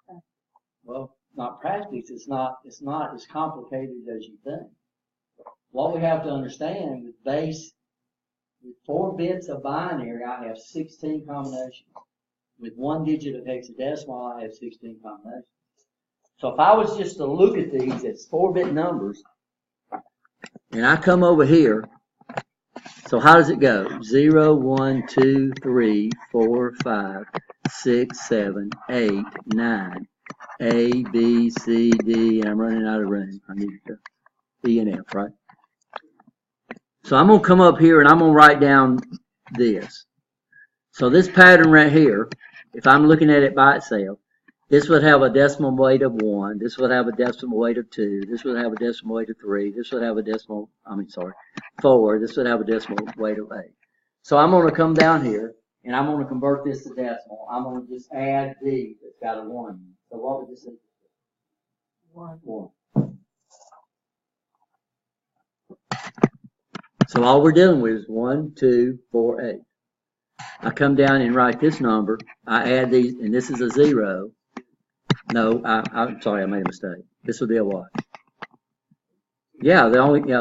that? Well, not practice. It's not as complicated as you think. What we have to understand with 4 bits of binary, I have 16 combinations. With 1 digit of hexadecimal, I have 16 combinations. So if I was just to look at these as 4-bit numbers, and I come over here, so how does it go? 0, 1, 2, 3, 4, 5, 6, 7, 8, 9, A, B, C, D, and I'm running out of room. I need to E and F, right? So I'm going to come up here and I'm going to write down this. So this pattern right here, if I'm looking at it by itself, this would have a decimal weight of 1. This would have a decimal weight of 2. This would have a decimal weight of 3. This would have a 4. This would have a decimal weight of 8. So I'm going to come down here and I'm going to convert this to decimal. I'm going to just add D that's got a 1. So what would this be? 1. So all we're dealing with is 1, 2, 4, 8. I come down and write this number. I add these, and this is a 0. No, I'm sorry, I made a mistake. This would be a what? Yeah,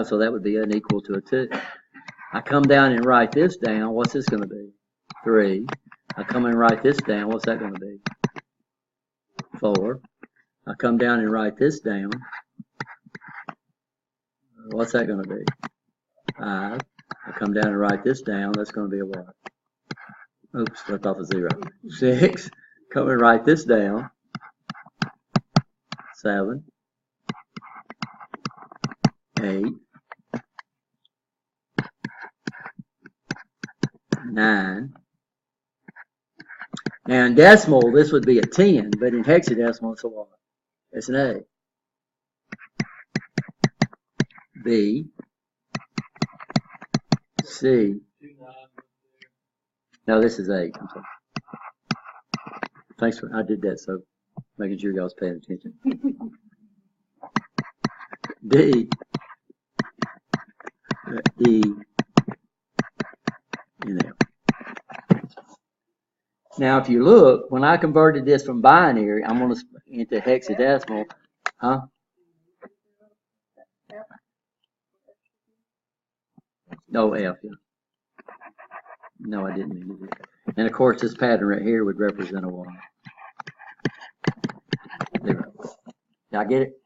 so that would be an equal to a 2. I come down and write this down. What's this going to be? 3. I come and write this down. What's that going to be? 4. I come down and write this down. What's that going to be? 5. I come down and write this down. That's going to be a what? Oops, left off a 0. 6. Come and write this down. 7. 8. Now in decimal, this would be a 10, but in hexadecimal, it's a what? It's an A. B, C. No, this is 8. I'm sorry. Thanks for, I did that, so making sure y'all was paying attention. D, E, and F. Now, if you look, when I converted this from binary, I'm going to into hexadecimal, huh? No, F, yeah. No, I didn't mean to do that. And of course, this pattern right here would represent a Y. There. Did I get it?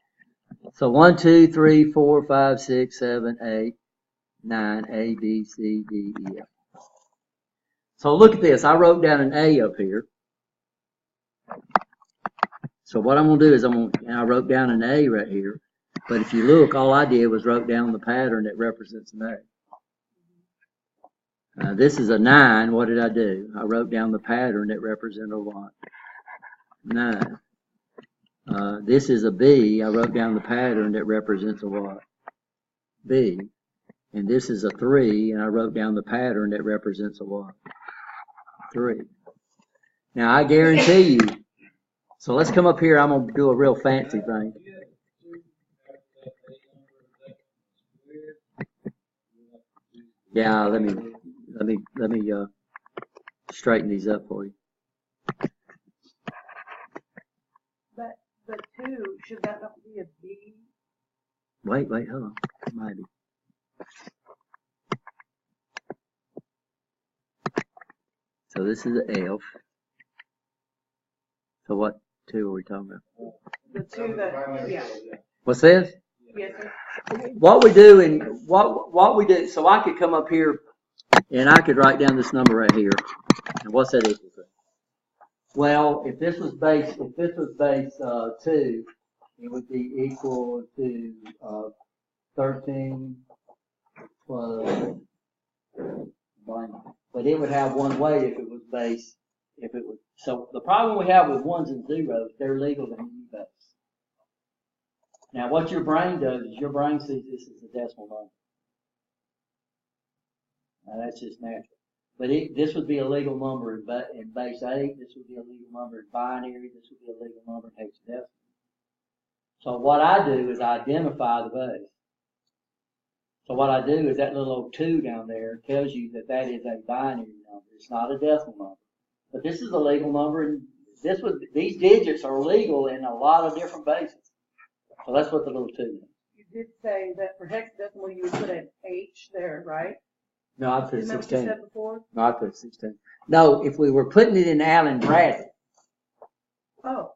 So 1, 2, 3, 4, 5, 6, 7, 8, 9, A, B, C, D, E, F. So look at this. I wrote down an A up here. So what I'm going to do is I wrote down an A right here. But if you look, all I did was wrote down the pattern that represents an A. This is a 9. What did I do? I wrote down the pattern that represented a what? 9. This is a B. I wrote down the pattern that represents a what? B. And this is a 3, and I wrote down the pattern that represents a what? 3. Now I guarantee you. So let's come up here. I'm going to do a real fancy thing. Yeah, let me straighten these up for you. But 2, should that not be a B? Wait, hold on. Maybe. So this is an F. So what 2 are we talking about? The 2 that, yeah. What's this? Yes, sir. What we do and what we do, so I could come up here and I could write down this number right here. And what's that equal to? Well, if this was base 2, it would be equal to 13 plus blank. But it would have one way if it was base. So the problem we have with 1s and 0s, they're legal to any base. Now, what your brain does is your brain sees this as a decimal number. Now, that's just natural. But this would be a legal number in base 8. This would be a legal number in binary. This would be a legal number in hexadecimal. So what I do is I identify the base. So what I do is that little old 2 down there tells you that that is a binary number. It's not a decimal number. But this is a legal number, and these digits are legal in a lot of different bases. So that's what the little 2 is. You did say that for hexadecimal you would put an H there, right? No, I put Isn't that what 16. you said before? No, I put 16. No, if we were putting it in Allen Bradley, Oh.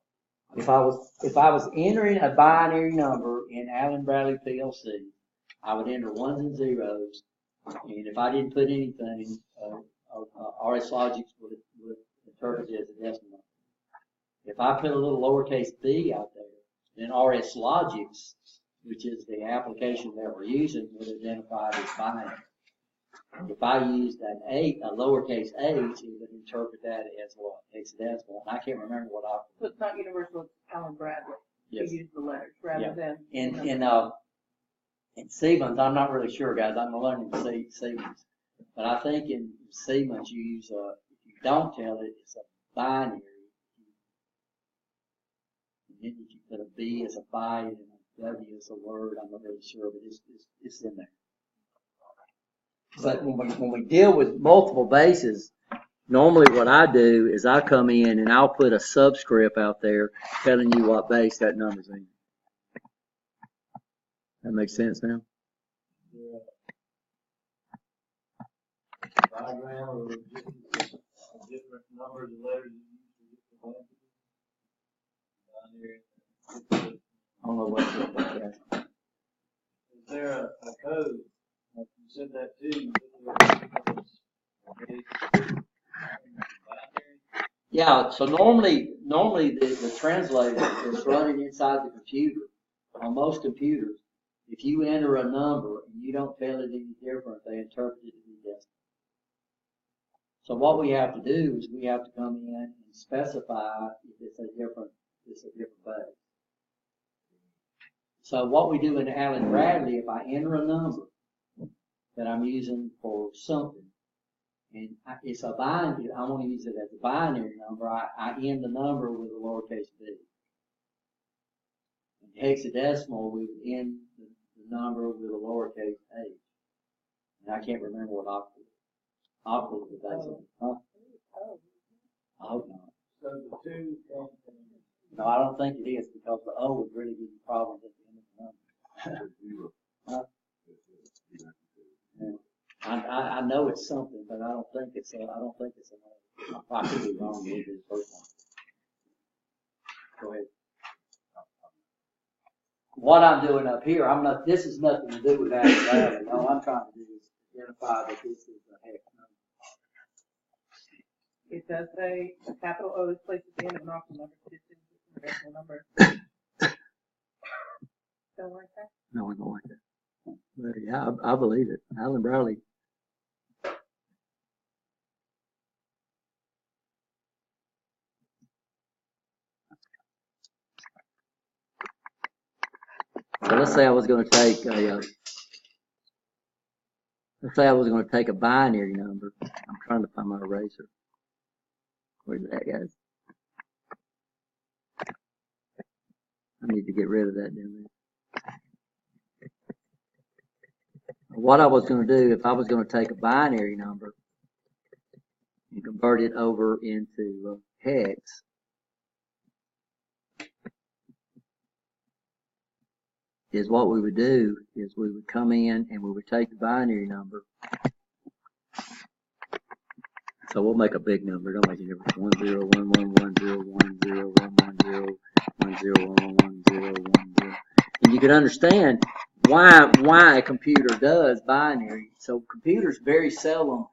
if I was entering a binary number in Allen Bradley PLC, I would enter 1s and 0s, and if I didn't put anything, RS Logics would interpret it as a decimal number. If I put a little lowercase b out there, then RS Logics, which is the application that we're using, would identify it as binary. If I used a lowercase h, it would interpret that as what? Hexadecimal. And I can't remember what I. So it's not universal with Allen Bradley. Yes. You use the letters rather than. In Siemens, I'm not really sure, guys. I'm learning Siemens, but I think in Siemens you use if you don't tell it, it's a binary. And then if you put a B as a byte and a W as a word, I'm not really sure, but it's in there. But when we deal with multiple bases, normally what I do is I come in and I'll put a subscript out there telling you what base that number's in. That makes sense now? Yeah. Diagram or just different numbers and letters you use for different languages. I don't know what that is. Is there a code? Like you said that too. Yeah, so normally the translator is running inside the computer. On most computers, if you enter a number and you don't tell it any different, they interpret it to be decimal. So what we have to do is we have to come in and specify if it's a different base. So what we do in Allen Bradley, if I enter a number that I'm using for something, and it's a binary, I want to use it as a binary number, I end the number with a lowercase b. In hexadecimal, we would end the number with a lowercase h. And I can't remember what octal is. Octal is the base of it. Huh? I hope not. So the two came from. No, I don't think it is, because the O would really give you problems at the end of the number. Huh? Yeah. I know it's something, but I don't think it's a. I could be wrong with the first one. Go ahead. What I'm doing up here, this is nothing to do with that. All I'm trying to do is identify that this is a hex number. It does say a capital O is placed at the end of an octal number. This is a decimal number. Don't like that? No, I don't like that. But yeah, I believe it. Allen Bradley. So let's say I was going to take a binary number. I'm trying to find my eraser. Where's that, guys? I need to get rid of that down there. What I was going to do, if I was going to take a binary number and convert it over into hex, is what we would do is we would come in and we would take the binary number. So we'll make a big number. Don't make any difference. 1 0 1 1 1 0 1 0 1 1 0 1 0 1 1 0 1 0. And you can understand why a computer does binary. So computers very seldom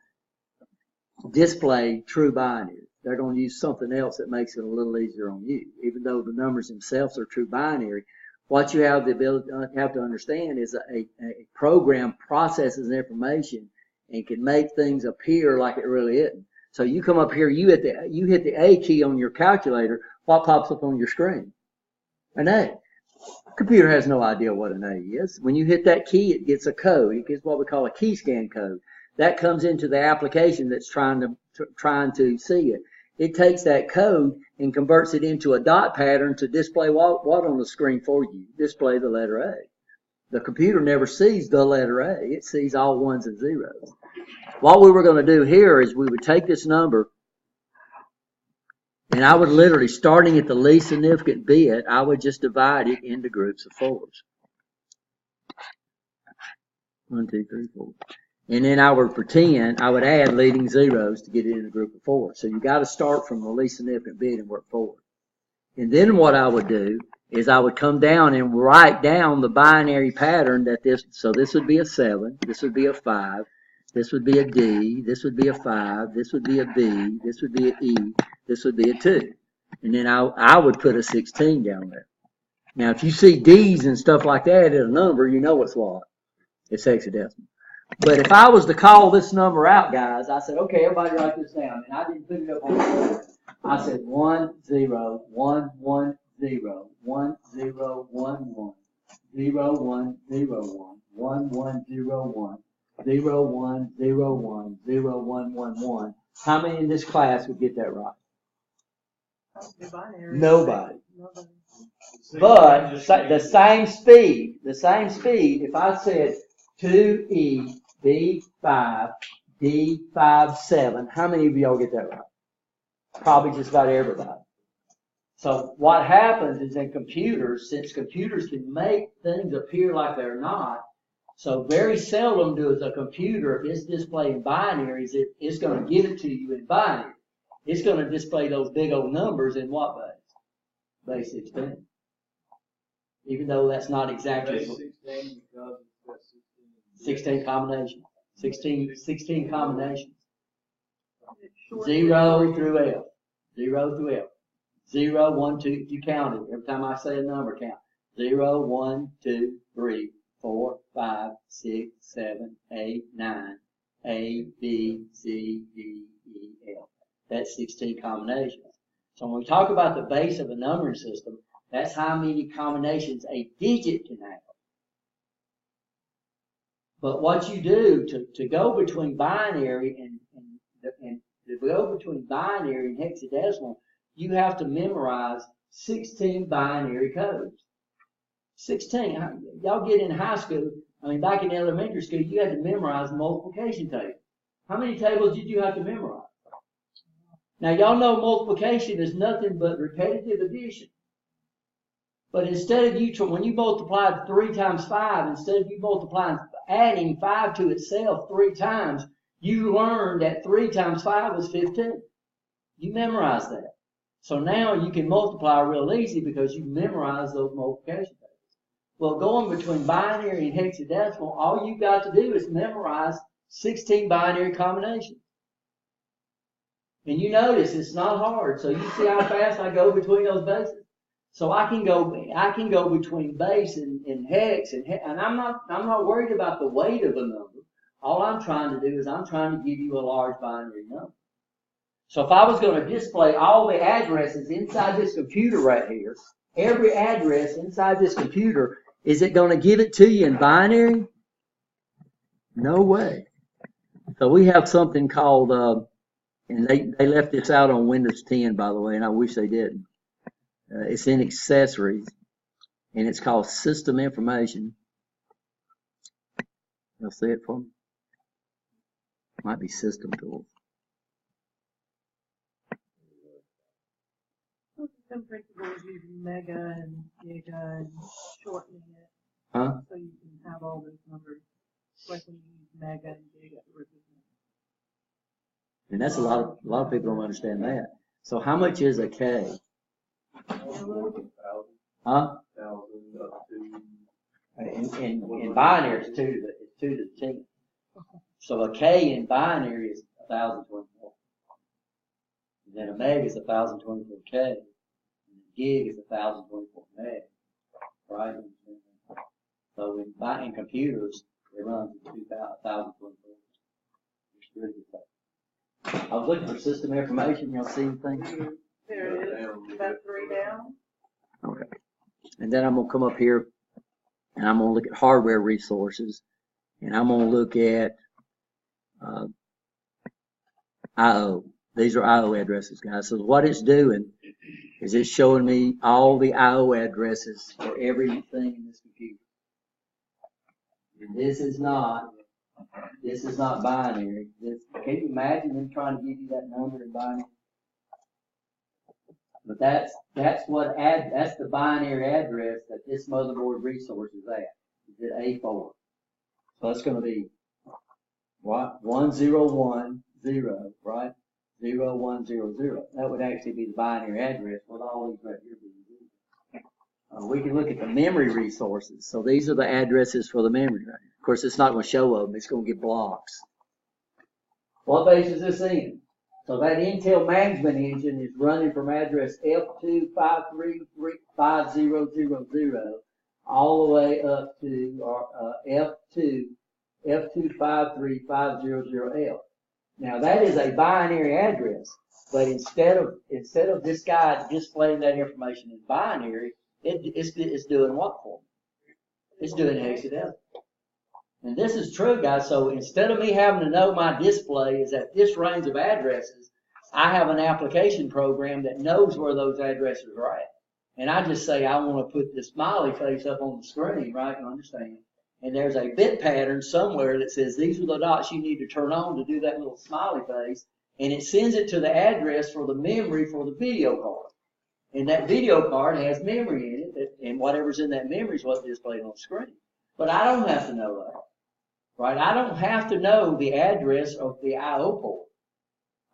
display true binary. They're going to use something else that makes it a little easier on you. Even though the numbers themselves are true binary, what you have the ability have to understand is a program processes information and can make things appear like it really isn't. So you come up here, you hit the A key on your calculator, what pops up on your screen? An A. Computer has no idea what an A is. When you hit that key, it gets a code. It gets what we call a key scan code. That comes into the application that's trying to see it. It takes that code and converts it into a dot pattern to display what on the screen for you? Display the letter A. The computer never sees the letter A. It sees all ones and zeros. What we were going to do here is we would take this number, and I would literally, starting at the least significant bit, I would just divide it into groups of 4s. 1, 2, 3, 4. And then I would pretend I would add leading zeros to get it in a group of 4. So you got to start from the least significant bit and work forward. And then what I would do is I would come down and write down the binary pattern that so this would be a 7, this would be a 5, this would be a D, this would be a 5, this would be a B, this would be an E, this would be a 2. And then I would put a 16 down there. Now, if you see D's and stuff like that in a number, you know it's what? It's hexadecimal. But if I was to call this number out, guys, I said, okay, everybody write this down. And I didn't put it up on the board. I said 1 0 1 1 0 1 0 1 1 0 1 0 1 1 1 0 1 0 1 0 1 0 1 1 1. How many in this class would get that right? Nobody. But the same speed, if I said 2E, B5, D5, 7, how many of y'all get that right? Probably just about everybody. So what happens is in computers, since computers can make things appear like they're not, so very seldom does a computer, if it's displaying binaries, it's going to give it to you in binary. It's going to display those big old numbers in what base? Base 16. Even though that's not exactly Base 16 because it's got 16 combinations. 16 combinations. 0 through F. 0 through F. 0, 1, 2, if you count it, every time I say a number, count. 0, 1, 2, 3, 4, 5, 6, 7, 8, 9, A, B, C, D, E, F. That's 16 combinations. when we talk about the base of a numbering system, that's how many combinations a digit can have. But what you do to go between binary and to go between binary and hexadecimal, you have to memorize 16 binary codes. 16. Y'all get in high school, back in elementary school, you had to memorize multiplication tables. How many tables did you have to memorize? Now, y'all know multiplication is nothing but repetitive addition. But instead of when you multiplied 3 times 5, instead of you adding 5 to itself 3 times, you learned that 3 times 5 was 15. You memorized that. So now you can multiply real easy because you memorized those multiplication tables. Well, going between binary and hexadecimal, all you've got to do is memorize 16 binary combinations. And you notice it's not hard. So you see how fast I go between those bases? So I can go between base and hex, and I'm not worried about the weight of a number. All I'm trying to do is I'm trying to give you a large binary number. So if I was going to display all the addresses inside this computer right here, every address inside this computer, is it going to give it to you in binary? No way. So we have something called, and they left this out on Windows 10, by the way, and I wish they didn't. It's in accessories, and it's called system information. You'll see it for me? Might be system tools. Some principles using mega and giga and shortening it. Huh? So you can have all those numbers. Like when you use mega and giga. And that's a lot of people don't understand that. So how much is a K? Huh? In binary, it's 2 to the 10. So a K in binary is 1024. And then a meg is 1024K. And a gig is 1024 meg. Right? So in computers, it runs at 1024. It's really good. I was looking for system information. Y'all see anything? There it is. About 3 down. Okay. And then I'm going to come up here and I'm going to look at hardware resources, and I'm going to look at I/O. These are I/O addresses, guys. So what it's doing is it's showing me all the I/O addresses for everything in this computer. And this is not binary. Can you imagine them trying to give you that number in binary? But that's the binary address that this motherboard resource is at. It's at A4. So it's going to be what? 1010, right? 0100. That would actually be the binary address with all these right here being zero. We can look at the memory resources. So these are the addresses for the memory right here. Of course, it's not going to show them. It's going to get blocks. What base is this in? So that Intel management engine is running from address F2535000 all the way up to F25350L. Now that is a binary address, but instead of this guy displaying that information in binary, it's doing what for me? It's doing hexadecimal. And this is true, guys. So instead of me having to know my display is at this range of addresses, I have an application program that knows where those addresses are at. And I just say I want to put this smiley face up on the screen, right? You understand? And there's a bit pattern somewhere that says these are the dots you need to turn on to do that little smiley face. And it sends it to the address for the memory for the video card. And that video card has memory in it, and whatever's in that memory is what's displayed on the screen. But I don't have to know that. Right? I don't have to know the address of the I/O port.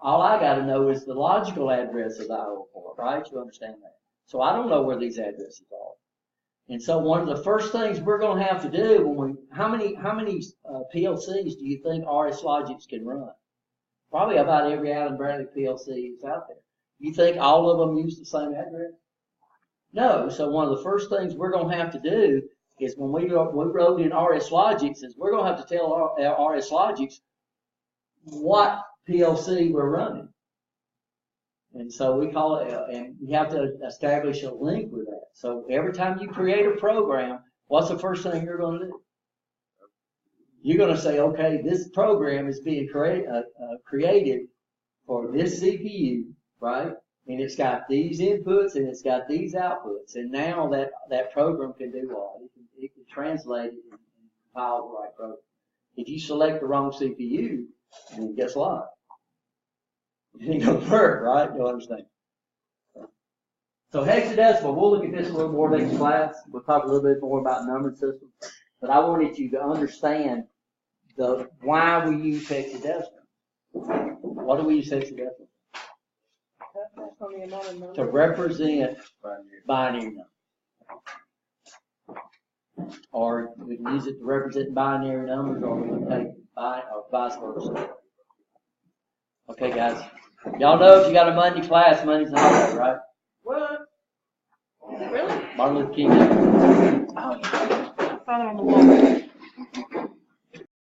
All I got to know is the logical address of the I/O port, right? You understand that? So I don't know where these addresses are. And so one of the first things we're going to have to do how many PLCs do you think RS Logix can run? Probably about every Allen Bradley PLC is out there. You think all of them use the same address? No. So one of the first things we're going to have to do is when we wrote in RS Logix is we're going to have to tell RS Logix what PLC we're running. And so we call it, and you have to establish a link with that. So every time you create a program, what's the first thing you're going to do? You're going to say, okay, this program is being created for this CPU, right? And it's got these inputs and it's got these outputs. And now that program can do what? It can translate it and compile the right program. If you select the wrong CPU, then guess what? It ain't gonna work, right? You'll understand. So hexadecimal, we'll look at this a little more next class. We'll talk a little bit more about number systems. But I wanted you to understand why we use hexadecimal. What do we use hexadecimal? That's on the amount of numbers. To represent binary numbers. Or we can use it to represent binary numbers, or we can take or vice versa. Okay, guys. Y'all know if you got a Monday class, Monday's a holiday, right? What? Really? Martin Luther King Day. Oh, yeah. I found it on the wall.